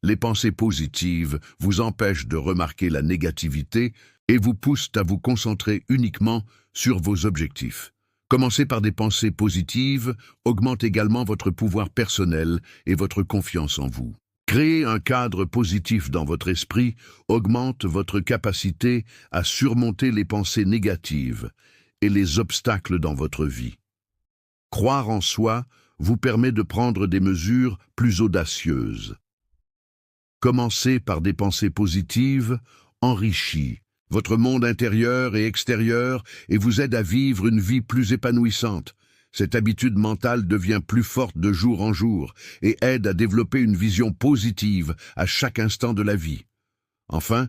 Les pensées positives vous empêchent de remarquer la négativité et vous poussent à vous concentrer uniquement sur vos objectifs. Commencer par des pensées positives augmente également votre pouvoir personnel et votre confiance en vous. Créer un cadre positif dans votre esprit augmente votre capacité à surmonter les pensées négatives et les obstacles dans votre vie. Croire en soi vous permet de prendre des mesures plus audacieuses. Commencez par des pensées positives enrichit votre monde intérieur et extérieur et vous aide à vivre une vie plus épanouissante. Cette habitude mentale devient plus forte de jour en jour et aide à développer une vision positive à chaque instant de la vie. Enfin,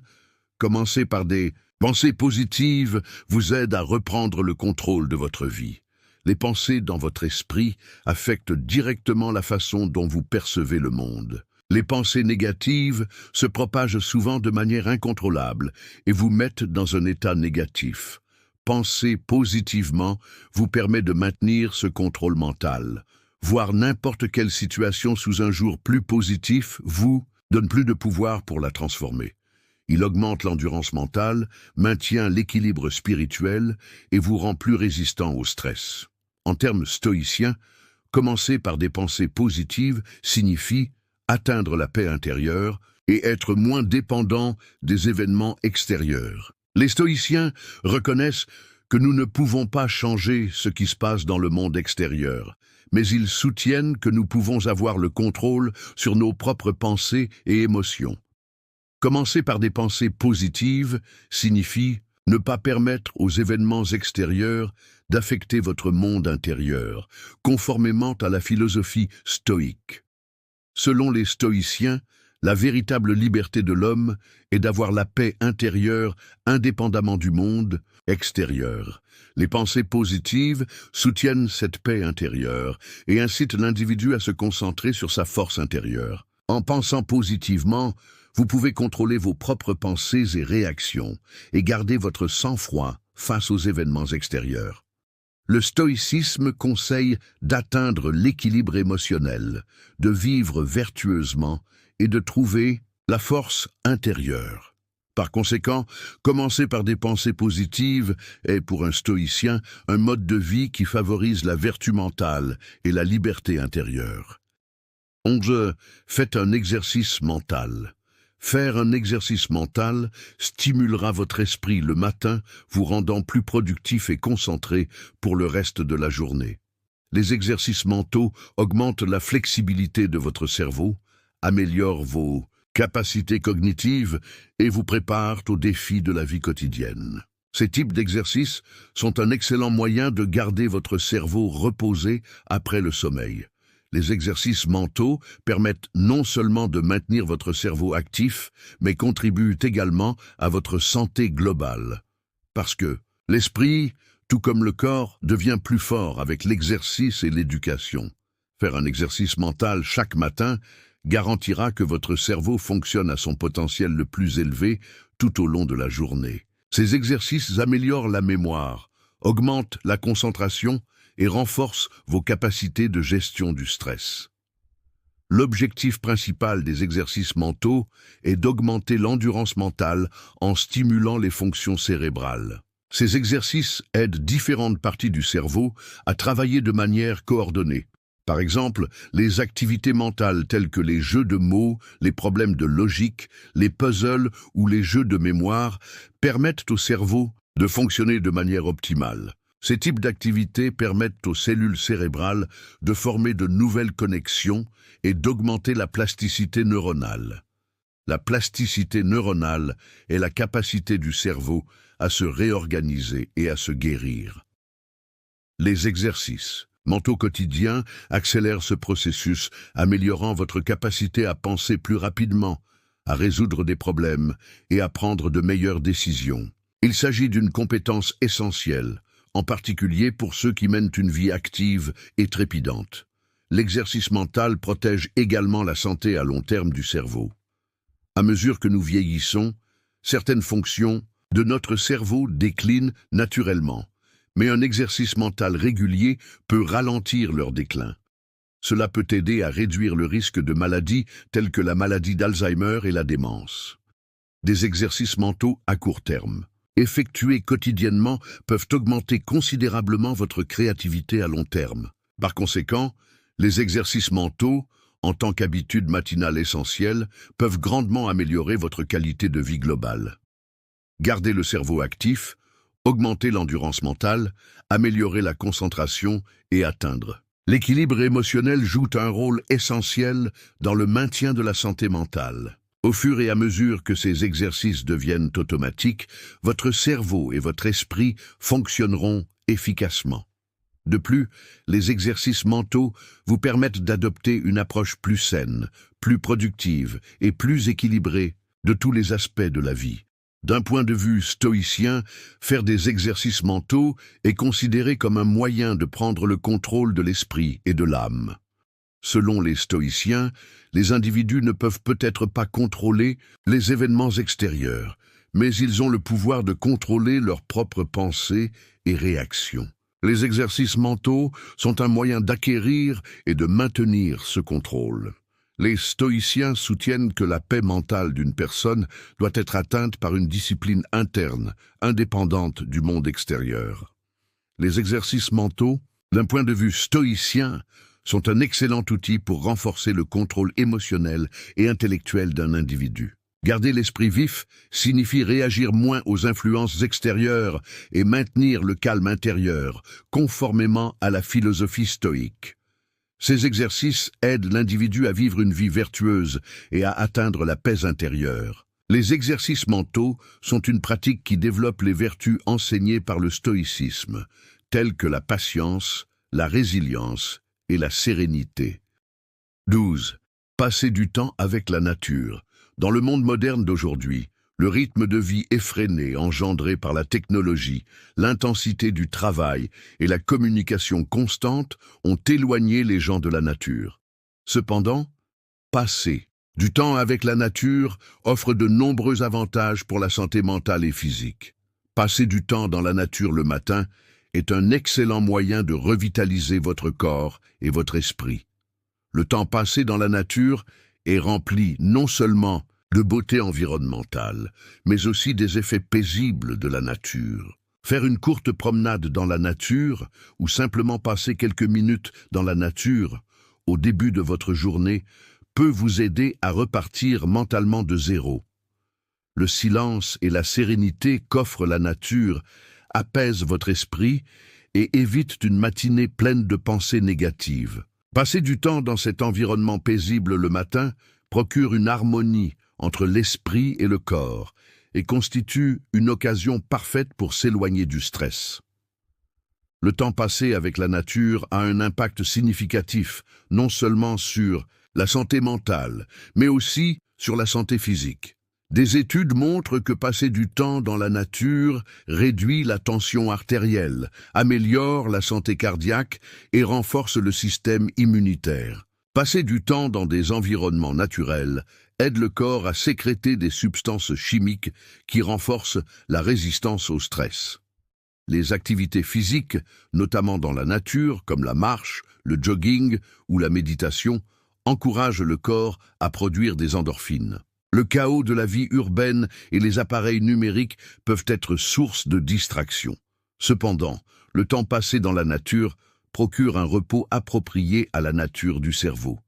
commencer par des pensées positives vous aide à reprendre le contrôle de votre vie. Les pensées dans votre esprit affectent directement la façon dont vous percevez le monde. Les pensées négatives se propagent souvent de manière incontrôlable et vous mettent dans un état négatif. Penser positivement vous permet de maintenir ce contrôle mental. Voir n'importe quelle situation sous un jour plus positif vous donne plus de pouvoir pour la transformer. Il augmente l'endurance mentale, maintient l'équilibre spirituel et vous rend plus résistant au stress. En termes stoïciens, commencer par des pensées positives signifie atteindre la paix intérieure et être moins dépendant des événements extérieurs. Les stoïciens reconnaissent que nous ne pouvons pas changer ce qui se passe dans le monde extérieur, mais ils soutiennent que nous pouvons avoir le contrôle sur nos propres pensées et émotions. Commencer par des pensées positives signifie ne pas permettre aux événements extérieurs d'affecter votre monde intérieur, conformément à la philosophie stoïque. Selon les stoïciens, la véritable liberté de l'homme est d'avoir la paix intérieure indépendamment du monde extérieur. Les pensées positives soutiennent cette paix intérieure et incitent l'individu à se concentrer sur sa force intérieure. En pensant positivement, vous pouvez contrôler vos propres pensées et réactions et garder votre sang-froid face aux événements extérieurs. Le stoïcisme conseille d'atteindre l'équilibre émotionnel, de vivre vertueusement et de trouver la force intérieure. Par conséquent, commencer par des pensées positives est pour un stoïcien un mode de vie qui favorise la vertu mentale et la liberté intérieure. 11. Faites un exercice mental. Faire un exercice mental stimulera votre esprit le matin, vous rendant plus productif et concentré pour le reste de la journée. Les exercices mentaux augmentent la flexibilité de votre cerveau, améliorent vos capacités cognitives et vous préparent aux défis de la vie quotidienne. Ces types d'exercices sont un excellent moyen de garder votre cerveau reposé après le sommeil. Les exercices mentaux permettent non seulement de maintenir votre cerveau actif, mais contribuent également à votre santé globale. Parce que l'esprit, tout comme le corps, devient plus fort avec l'exercice et l'éducation. Faire un exercice mental chaque matin garantira que votre cerveau fonctionne à son potentiel le plus élevé tout au long de la journée. Ces exercices améliorent la mémoire, augmentent la concentration et renforcent vos capacités de gestion du stress. L'objectif principal des exercices mentaux est d'augmenter l'endurance mentale en stimulant les fonctions cérébrales. Ces exercices aident différentes parties du cerveau à travailler de manière coordonnée. Par exemple, les activités mentales telles que les jeux de mots, les problèmes de logique, les puzzles ou les jeux de mémoire permettent au cerveau de fonctionner de manière optimale. Ces types d'activités permettent aux cellules cérébrales de former de nouvelles connexions et d'augmenter la plasticité neuronale. La plasticité neuronale est la capacité du cerveau à se réorganiser et à se guérir. Les exercices mentaux quotidiens accélèrent ce processus, améliorant votre capacité à penser plus rapidement, à résoudre des problèmes et à prendre de meilleures décisions. Il s'agit d'une compétence essentielle, en particulier pour ceux qui mènent une vie active et trépidante. L'exercice mental protège également la santé à long terme du cerveau. À mesure que nous vieillissons, certaines fonctions de notre cerveau déclinent naturellement, mais un exercice mental régulier peut ralentir leur déclin. Cela peut aider à réduire le risque de maladies telles que la maladie d'Alzheimer et la démence. Des exercices mentaux à court terme, effectués quotidiennement, peuvent augmenter considérablement votre créativité à long terme. Par conséquent, les exercices mentaux, en tant qu'habitude matinale essentielle, peuvent grandement améliorer votre qualité de vie globale. Garder le cerveau actif, augmenter l'endurance mentale, améliorer la concentration et atteindre. L'équilibre émotionnel joue un rôle essentiel dans le maintien de la santé mentale. Au fur et à mesure que ces exercices deviennent automatiques, votre cerveau et votre esprit fonctionneront efficacement. De plus, les exercices mentaux vous permettent d'adopter une approche plus saine, plus productive et plus équilibrée de tous les aspects de la vie. D'un point de vue stoïcien, faire des exercices mentaux est considéré comme un moyen de prendre le contrôle de l'esprit et de l'âme. Selon les stoïciens, les individus ne peuvent peut-être pas contrôler les événements extérieurs, mais ils ont le pouvoir de contrôler leurs propres pensées et réactions. Les exercices mentaux sont un moyen d'acquérir et de maintenir ce contrôle. Les stoïciens soutiennent que la paix mentale d'une personne doit être atteinte par une discipline interne, indépendante du monde extérieur. Les exercices mentaux, d'un point de vue stoïcien, sont un excellent outil pour renforcer le contrôle émotionnel et intellectuel d'un individu. Garder l'esprit vif signifie réagir moins aux influences extérieures et maintenir le calme intérieur, conformément à la philosophie stoïque. Ces exercices aident l'individu à vivre une vie vertueuse et à atteindre la paix intérieure. Les exercices mentaux sont une pratique qui développe les vertus enseignées par le stoïcisme, telles que la patience, la résilience et la sérénité. 12. Passer du temps avec la nature. Dans le monde moderne d'aujourd'hui, le rythme de vie effréné engendré par la technologie, l'intensité du travail et la communication constante ont éloigné les gens de la nature. Cependant, passer du temps avec la nature offre de nombreux avantages pour la santé mentale et physique. Passer du temps dans la nature le matin est un excellent moyen de revitaliser votre corps et votre esprit. Le temps passé dans la nature est rempli non seulement de beauté environnementale, mais aussi des effets paisibles de la nature. Faire une courte promenade dans la nature ou simplement passer quelques minutes dans la nature au début de votre journée peut vous aider à repartir mentalement de zéro. Le silence et la sérénité qu'offre la nature apaisent votre esprit et évitent une matinée pleine de pensées négatives. Passer du temps dans cet environnement paisible le matin procure une harmonie entre l'esprit et le corps et constitue une occasion parfaite pour s'éloigner du stress. Le temps passé avec la nature a un impact significatif, non seulement sur la santé mentale, mais aussi sur la santé physique. Des études montrent que passer du temps dans la nature réduit la tension artérielle, améliore la santé cardiaque et renforce le système immunitaire. Passer du temps dans des environnements naturels aide le corps à sécréter des substances chimiques qui renforcent la résistance au stress. Les activités physiques, notamment dans la nature, comme la marche, le jogging ou la méditation, encouragent le corps à produire des endorphines. Le chaos de la vie urbaine et les appareils numériques peuvent être source de distraction. Cependant, le temps passé dans la nature procure un repos approprié à la nature du cerveau.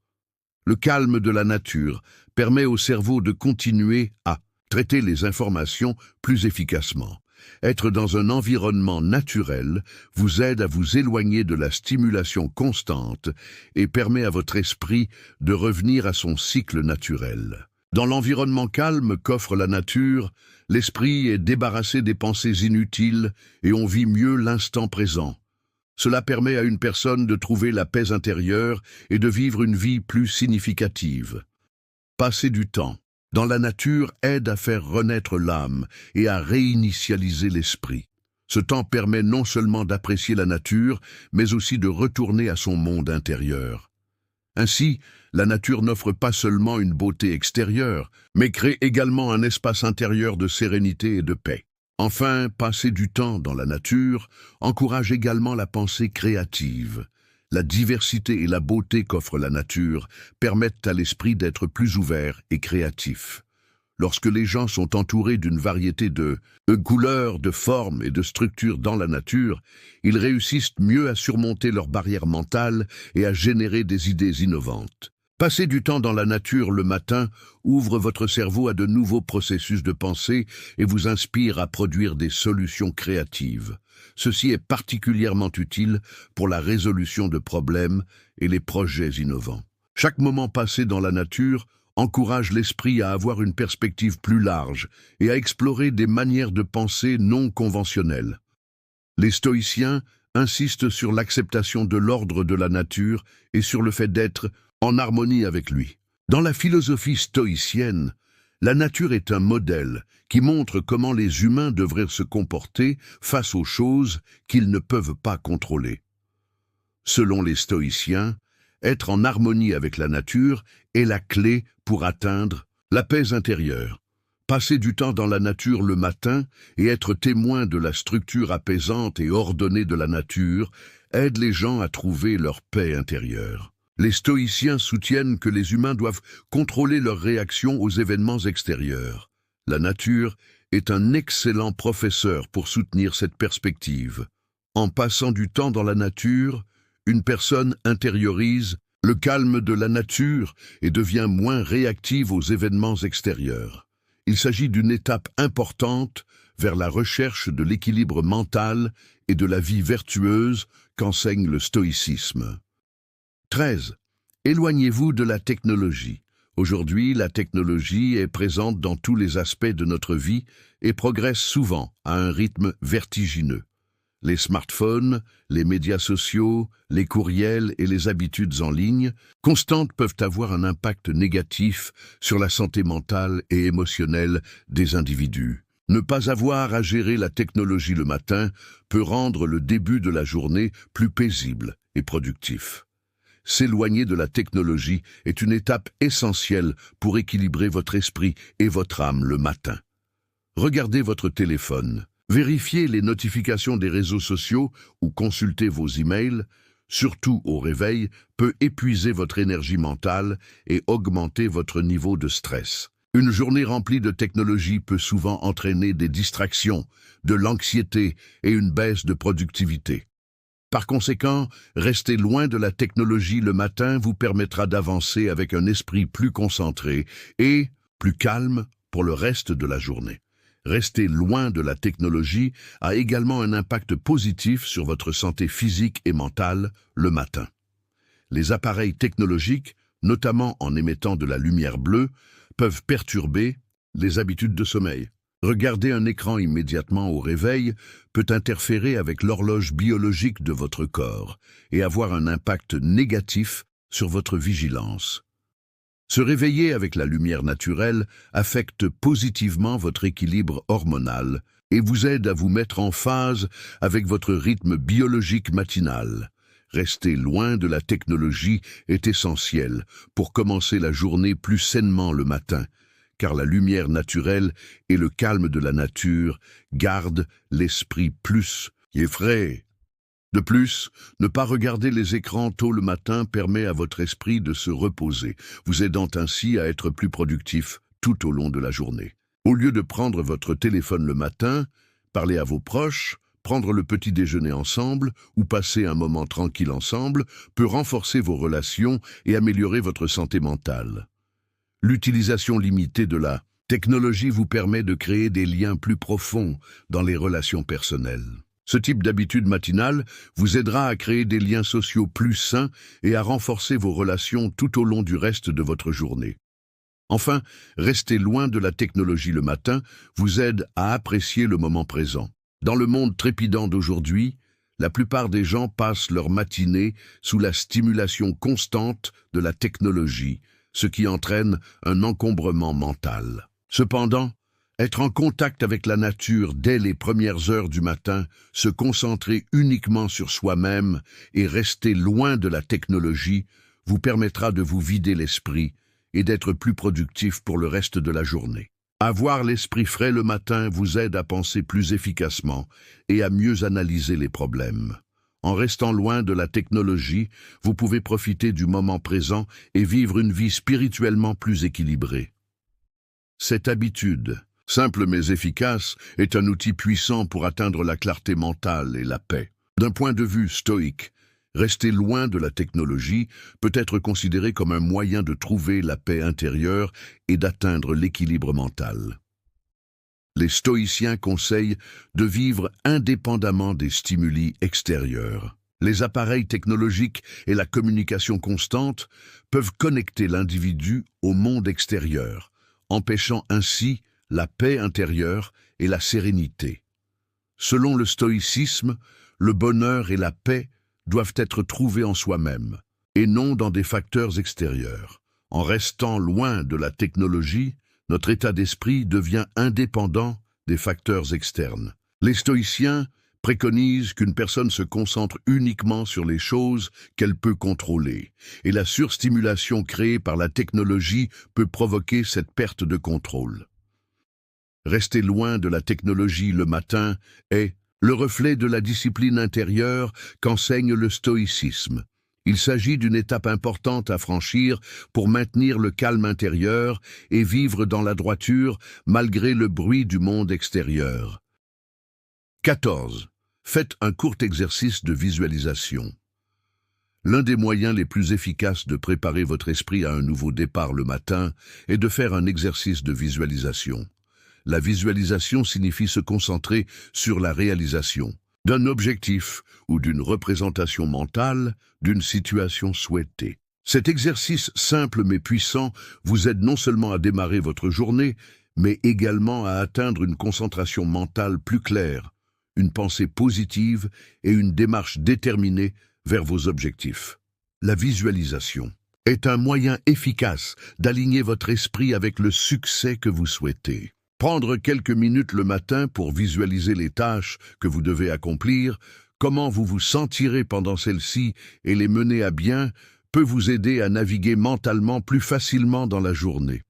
Le calme de la nature permet au cerveau de continuer à traiter les informations plus efficacement. Être dans un environnement naturel vous aide à vous éloigner de la stimulation constante et permet à votre esprit de revenir à son cycle naturel. Dans l'environnement calme qu'offre la nature, l'esprit est débarrassé des pensées inutiles et on vit mieux l'instant présent. Cela permet à une personne de trouver la paix intérieure et de vivre une vie plus significative. Passer du temps dans la nature aide à faire renaître l'âme et à réinitialiser l'esprit. Ce temps permet non seulement d'apprécier la nature, mais aussi de retourner à son monde intérieur. Ainsi, la nature n'offre pas seulement une beauté extérieure, mais crée également un espace intérieur de sérénité et de paix. Enfin, passer du temps dans la nature encourage également la pensée créative. La diversité et la beauté qu'offre la nature permettent à l'esprit d'être plus ouvert et créatif. Lorsque les gens sont entourés d'une variété de couleurs, de formes et de structures dans la nature, ils réussissent mieux à surmonter leurs barrières mentales et à générer des idées innovantes. Passer du temps dans la nature le matin ouvre votre cerveau à de nouveaux processus de pensée et vous inspire à produire des solutions créatives. Ceci est particulièrement utile pour la résolution de problèmes et les projets innovants. Chaque moment passé dans la nature encourage l'esprit à avoir une perspective plus large et à explorer des manières de penser non conventionnelles. Les stoïciens insistent sur l'acceptation de l'ordre de la nature et sur le fait d'être en harmonie avec lui. Dans la philosophie stoïcienne, la nature est un modèle qui montre comment les humains devraient se comporter face aux choses qu'ils ne peuvent pas contrôler. Selon les stoïciens, être en harmonie avec la nature est la clé pour atteindre la paix intérieure. Passer du temps dans la nature le matin et être témoin de la structure apaisante et ordonnée de la nature aide les gens à trouver leur paix intérieure. Les stoïciens soutiennent que les humains doivent contrôler leurs réactions aux événements extérieurs. La nature est un excellent professeur pour soutenir cette perspective. En passant du temps dans la nature, une personne intériorise le calme de la nature et devient moins réactive aux événements extérieurs. Il s'agit d'une étape importante vers la recherche de l'équilibre mental et de la vie vertueuse qu'enseigne le stoïcisme. 13. Éloignez-vous de la technologie. Aujourd'hui, la technologie est présente dans tous les aspects de notre vie et progresse souvent à un rythme vertigineux. Les smartphones, les médias sociaux, les courriels et les habitudes en ligne constantes peuvent avoir un impact négatif sur la santé mentale et émotionnelle des individus. Ne pas avoir à gérer la technologie le matin peut rendre le début de la journée plus paisible et productif. S'éloigner de la technologie est une étape essentielle pour équilibrer votre esprit et votre âme le matin. Regardez votre téléphone. Vérifiez les notifications des réseaux sociaux ou consultez vos emails, surtout au réveil, peut épuiser votre énergie mentale et augmenter votre niveau de stress. Une journée remplie de technologie peut souvent entraîner des distractions, de l'anxiété et une baisse de productivité. Par conséquent, rester loin de la technologie le matin vous permettra d'avancer avec un esprit plus concentré et plus calme pour le reste de la journée. Rester loin de la technologie a également un impact positif sur votre santé physique et mentale le matin. Les appareils technologiques, notamment en émettant de la lumière bleue, peuvent perturber les habitudes de sommeil. Regarder un écran immédiatement au réveil peut interférer avec l'horloge biologique de votre corps et avoir un impact négatif sur votre vigilance. Se réveiller avec la lumière naturelle affecte positivement votre équilibre hormonal et vous aide à vous mettre en phase avec votre rythme biologique matinal. Rester loin de la technologie est essentiel pour commencer la journée plus sainement le matin, car la lumière naturelle et le calme de la nature gardent l'esprit plus frais. De plus, ne pas regarder les écrans tôt le matin permet à votre esprit de se reposer, vous aidant ainsi à être plus productif tout au long de la journée. Au lieu de prendre votre téléphone le matin, parler à vos proches, prendre le petit déjeuner ensemble ou passer un moment tranquille ensemble peut renforcer vos relations et améliorer votre santé mentale. L'utilisation limitée de la technologie vous permet de créer des liens plus profonds dans les relations personnelles. Ce type d'habitude matinale vous aidera à créer des liens sociaux plus sains et à renforcer vos relations tout au long du reste de votre journée. Enfin, rester loin de la technologie le matin vous aide à apprécier le moment présent. Dans le monde trépidant d'aujourd'hui, la plupart des gens passent leur matinée sous la stimulation constante de la technologie, ce qui entraîne un encombrement mental. Cependant, être en contact avec la nature dès les premières heures du matin, se concentrer uniquement sur soi-même et rester loin de la technologie vous permettra de vous vider l'esprit et d'être plus productif pour le reste de la journée. Avoir l'esprit frais le matin vous aide à penser plus efficacement et à mieux analyser les problèmes. En restant loin de la technologie, vous pouvez profiter du moment présent et vivre une vie spirituellement plus équilibrée. Cette habitude, simple mais efficace, est un outil puissant pour atteindre la clarté mentale et la paix. D'un point de vue stoïque, rester loin de la technologie peut être considéré comme un moyen de trouver la paix intérieure et d'atteindre l'équilibre mental. Les stoïciens conseillent de vivre indépendamment des stimuli extérieurs. Les appareils technologiques et la communication constante peuvent connecter l'individu au monde extérieur, empêchant ainsi la paix intérieure et la sérénité. Selon le stoïcisme, le bonheur et la paix doivent être trouvés en soi-même, et non dans des facteurs extérieurs. En restant loin de la technologie, notre état d'esprit devient indépendant des facteurs externes. Les stoïciens préconisent qu'une personne se concentre uniquement sur les choses qu'elle peut contrôler, et la surstimulation créée par la technologie peut provoquer cette perte de contrôle. Rester loin de la technologie le matin est le reflet de la discipline intérieure qu'enseigne le stoïcisme. Il s'agit d'une étape importante à franchir pour maintenir le calme intérieur et vivre dans la droiture malgré le bruit du monde extérieur. 14. Faites un court exercice de visualisation. L'un des moyens les plus efficaces de préparer votre esprit à un nouveau départ le matin est de faire un exercice de visualisation. La visualisation signifie se concentrer sur la réalisation d'un objectif ou d'une représentation mentale d'une situation souhaitée. Cet exercice simple mais puissant vous aide non seulement à démarrer votre journée, mais également à atteindre une concentration mentale plus claire, une pensée positive et une démarche déterminée vers vos objectifs. La visualisation est un moyen efficace d'aligner votre esprit avec le succès que vous souhaitez. Prendre quelques minutes le matin pour visualiser les tâches que vous devez accomplir, comment vous vous sentirez pendant celles-ci et les mener à bien, peut vous aider à naviguer mentalement plus facilement dans la journée.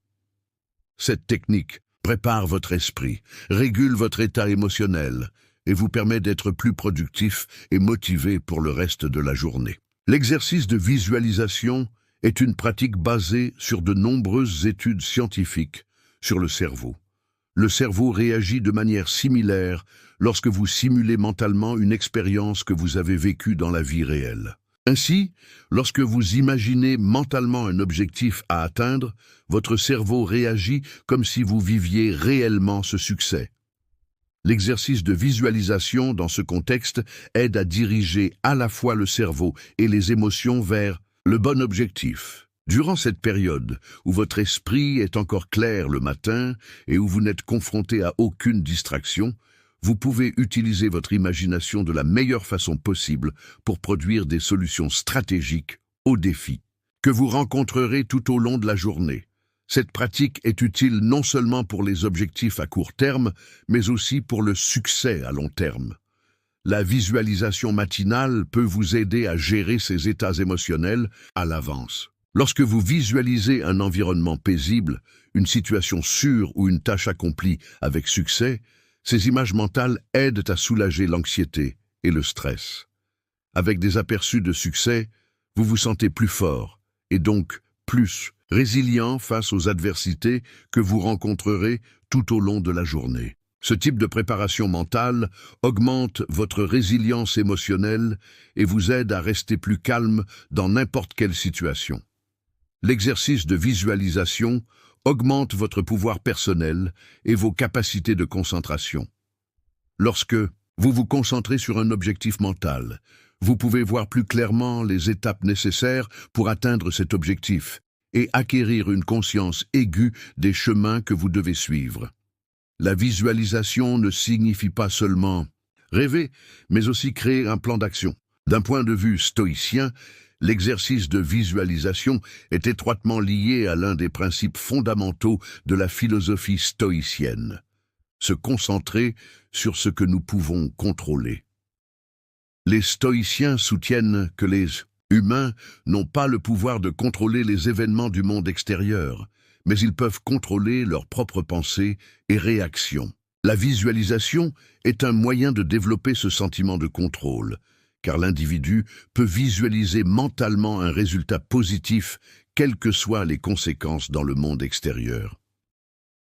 Cette technique prépare votre esprit, régule votre état émotionnel et vous permet d'être plus productif et motivé pour le reste de la journée. L'exercice de visualisation est une pratique basée sur de nombreuses études scientifiques sur le cerveau. Le cerveau réagit de manière similaire lorsque vous simulez mentalement une expérience que vous avez vécue dans la vie réelle. Ainsi, lorsque vous imaginez mentalement un objectif à atteindre, votre cerveau réagit comme si vous viviez réellement ce succès. L'exercice de visualisation dans ce contexte aide à diriger à la fois le cerveau et les émotions vers le bon objectif. Durant cette période où votre esprit est encore clair le matin et où vous n'êtes confronté à aucune distraction, vous pouvez utiliser votre imagination de la meilleure façon possible pour produire des solutions stratégiques aux défis que vous rencontrerez tout au long de la journée. Cette pratique est utile non seulement pour les objectifs à court terme, mais aussi pour le succès à long terme. La visualisation matinale peut vous aider à gérer ces états émotionnels à l'avance. Lorsque vous visualisez un environnement paisible, une situation sûre ou une tâche accomplie avec succès, ces images mentales aident à soulager l'anxiété et le stress. Avec des aperçus de succès, vous vous sentez plus fort et donc plus résilient face aux adversités que vous rencontrerez tout au long de la journée. Ce type de préparation mentale augmente votre résilience émotionnelle et vous aide à rester plus calme dans n'importe quelle situation. L'exercice de visualisation augmente votre pouvoir personnel et vos capacités de concentration. Lorsque vous vous concentrez sur un objectif mental, vous pouvez voir plus clairement les étapes nécessaires pour atteindre cet objectif et acquérir une conscience aiguë des chemins que vous devez suivre. La visualisation ne signifie pas seulement rêver, mais aussi créer un plan d'action. D'un point de vue stoïcien, l'exercice de visualisation est étroitement lié à l'un des principes fondamentaux de la philosophie stoïcienne: se concentrer sur ce que nous pouvons contrôler. Les stoïciens soutiennent que les humains n'ont pas le pouvoir de contrôler les événements du monde extérieur, mais ils peuvent contrôler leurs propres pensées et réactions. La visualisation est un moyen de développer ce sentiment de contrôle, car l'individu peut visualiser mentalement un résultat positif, quelles que soient les conséquences dans le monde extérieur.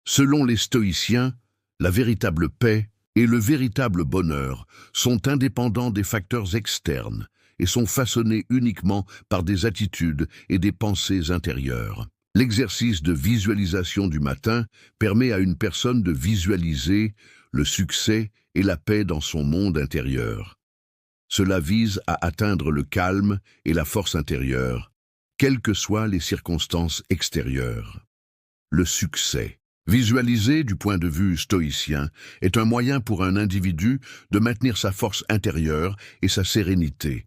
Selon les stoïciens, la véritable paix et le véritable bonheur sont indépendants des facteurs externes et sont façonnés uniquement par des attitudes et des pensées intérieures. L'exercice de visualisation du matin permet à une personne de visualiser le succès et la paix dans son monde intérieur. Cela vise à atteindre le calme et la force intérieure, quelles que soient les circonstances extérieures. Le succès, visualisé du point de vue stoïcien, est un moyen pour un individu de maintenir sa force intérieure et sa sérénité.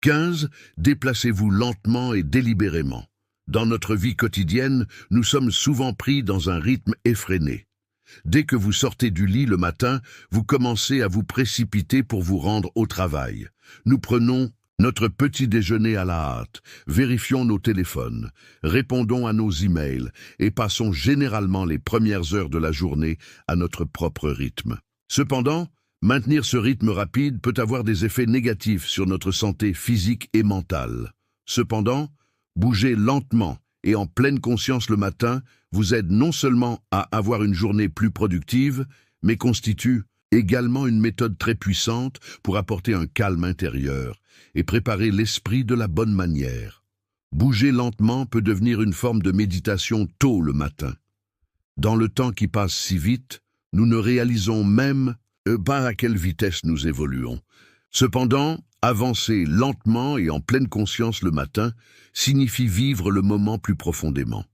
15. Déplacez-vous lentement et délibérément. Dans notre vie quotidienne, nous sommes souvent pris dans un rythme effréné. Dès que vous sortez du lit le matin, vous commencez à vous précipiter pour vous rendre au travail. Nous prenons notre petit déjeuner à la hâte, vérifions nos téléphones, répondons à nos emails et passons généralement les premières heures de la journée à notre propre rythme. Cependant, maintenir ce rythme rapide peut avoir des effets négatifs sur notre santé physique et mentale. Cependant, bouger lentement et en pleine conscience le matin vous aide non seulement à avoir une journée plus productive, mais constitue également une méthode très puissante pour apporter un calme intérieur et préparer l'esprit de la bonne manière. Bouger lentement peut devenir une forme de méditation tôt le matin. Dans le temps qui passe si vite, nous ne réalisons même pas à quelle vitesse nous évoluons. Cependant, avancer lentement et en pleine conscience le matin signifie vivre le moment plus profondément.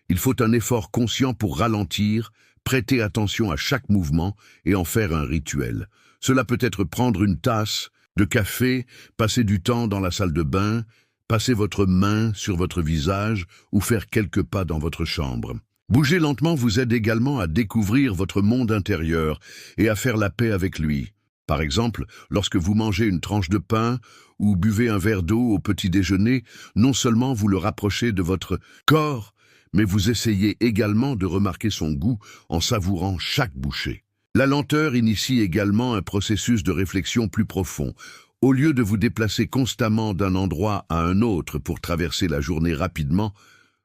Il faut un effort conscient pour ralentir, prêter attention à chaque mouvement et en faire un rituel. Cela peut être prendre une tasse de café, passer du temps dans la salle de bain, passer votre main sur votre visage ou faire quelques pas dans votre chambre. Bouger lentement vous aide également à découvrir votre monde intérieur et à faire la paix avec lui. Par exemple, lorsque vous mangez une tranche de pain ou buvez un verre d'eau au petit déjeuner, non seulement vous le rapprochez de votre corps, mais vous essayez également de remarquer son goût en savourant chaque bouchée. La lenteur initie également un processus de réflexion plus profond. Au lieu de vous déplacer constamment d'un endroit à un autre pour traverser la journée rapidement,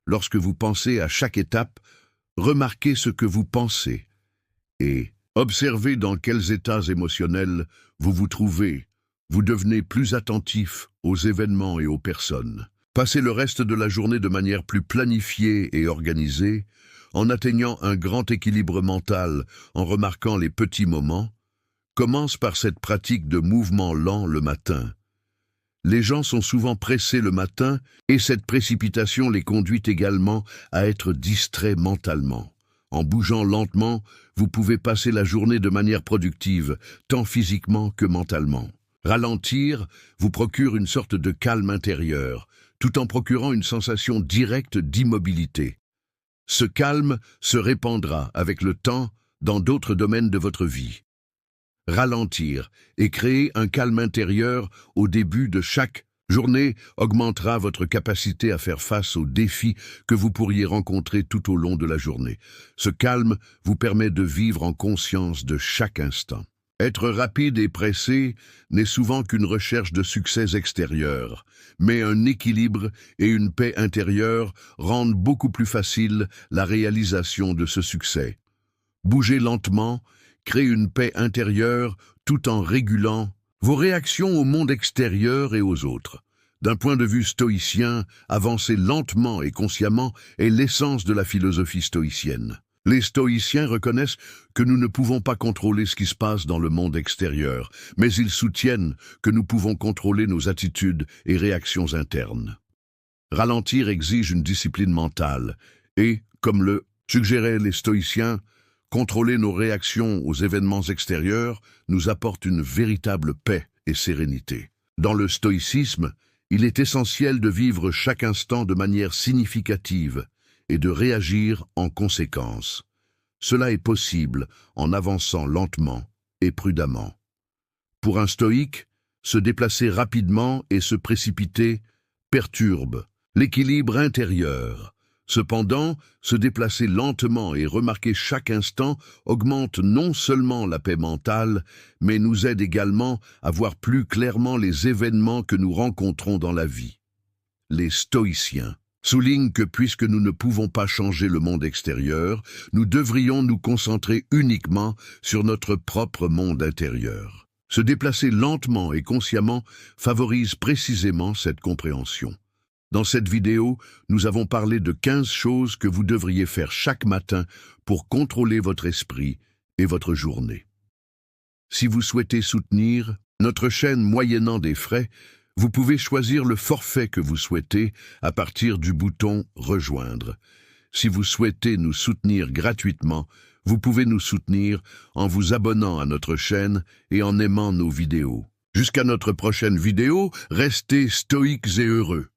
lorsque vous pensez à chaque étape, remarquez ce que vous pensez et observez dans quels états émotionnels vous vous trouvez. Vous devenez plus attentif aux événements et aux personnes. Passez le reste de la journée de manière plus planifiée et organisée, en atteignant un grand équilibre mental, en remarquant les petits moments. Commence par cette pratique de mouvement lent le matin. Les gens sont souvent pressés le matin et cette précipitation les conduit également à être distraits mentalement. En bougeant lentement, vous pouvez passer la journée de manière productive, tant physiquement que mentalement. Ralentir vous procure une sorte de calme intérieur, tout en procurant une sensation directe d'immobilité. Ce calme se répandra avec le temps dans d'autres domaines de votre vie. Ralentir et créer un calme intérieur au début de chaque journée augmentera votre capacité à faire face aux défis que vous pourriez rencontrer tout au long de la journée. Ce calme vous permet de vivre en conscience de chaque instant. Être rapide et pressé n'est souvent qu'une recherche de succès extérieur, mais un équilibre et une paix intérieure rendent beaucoup plus facile la réalisation de ce succès. Bouger lentement crée une paix intérieure tout en régulant vos réactions au monde extérieur et aux autres. D'un point de vue stoïcien, avancer lentement et consciemment est l'essence de la philosophie stoïcienne. Les stoïciens reconnaissent que nous ne pouvons pas contrôler ce qui se passe dans le monde extérieur, mais ils soutiennent que nous pouvons contrôler nos attitudes et réactions internes. Ralentir exige une discipline mentale et, comme le suggéraient les stoïciens, contrôler nos réactions aux événements extérieurs nous apporte une véritable paix et sérénité. Dans le stoïcisme, il est essentiel de vivre chaque instant de manière significative et de réagir en conséquence. Cela est possible en avançant lentement et prudemment. Pour un stoïque, Se déplacer rapidement et se précipiter perturbe l'équilibre intérieur. Cependant, se déplacer lentement et remarquer chaque instant augmente non seulement la paix mentale, mais nous aide également à voir plus clairement les événements que nous rencontrons dans la vie. Les stoïciens soulignent que puisque nous ne pouvons pas changer le monde extérieur, nous devrions nous concentrer uniquement sur notre propre monde intérieur. Se déplacer lentement et consciemment favorise précisément cette compréhension. Dans cette vidéo, nous avons parlé de 15 choses que vous devriez faire chaque matin pour contrôler votre esprit et votre journée. Si vous souhaitez soutenir notre chaîne moyennant des frais, vous pouvez choisir le forfait que vous souhaitez à partir du bouton « Rejoindre ». Si vous souhaitez nous soutenir gratuitement, vous pouvez nous soutenir en vous abonnant à notre chaîne et en aimant nos vidéos. Jusqu'à notre prochaine vidéo, restez stoïques et heureux.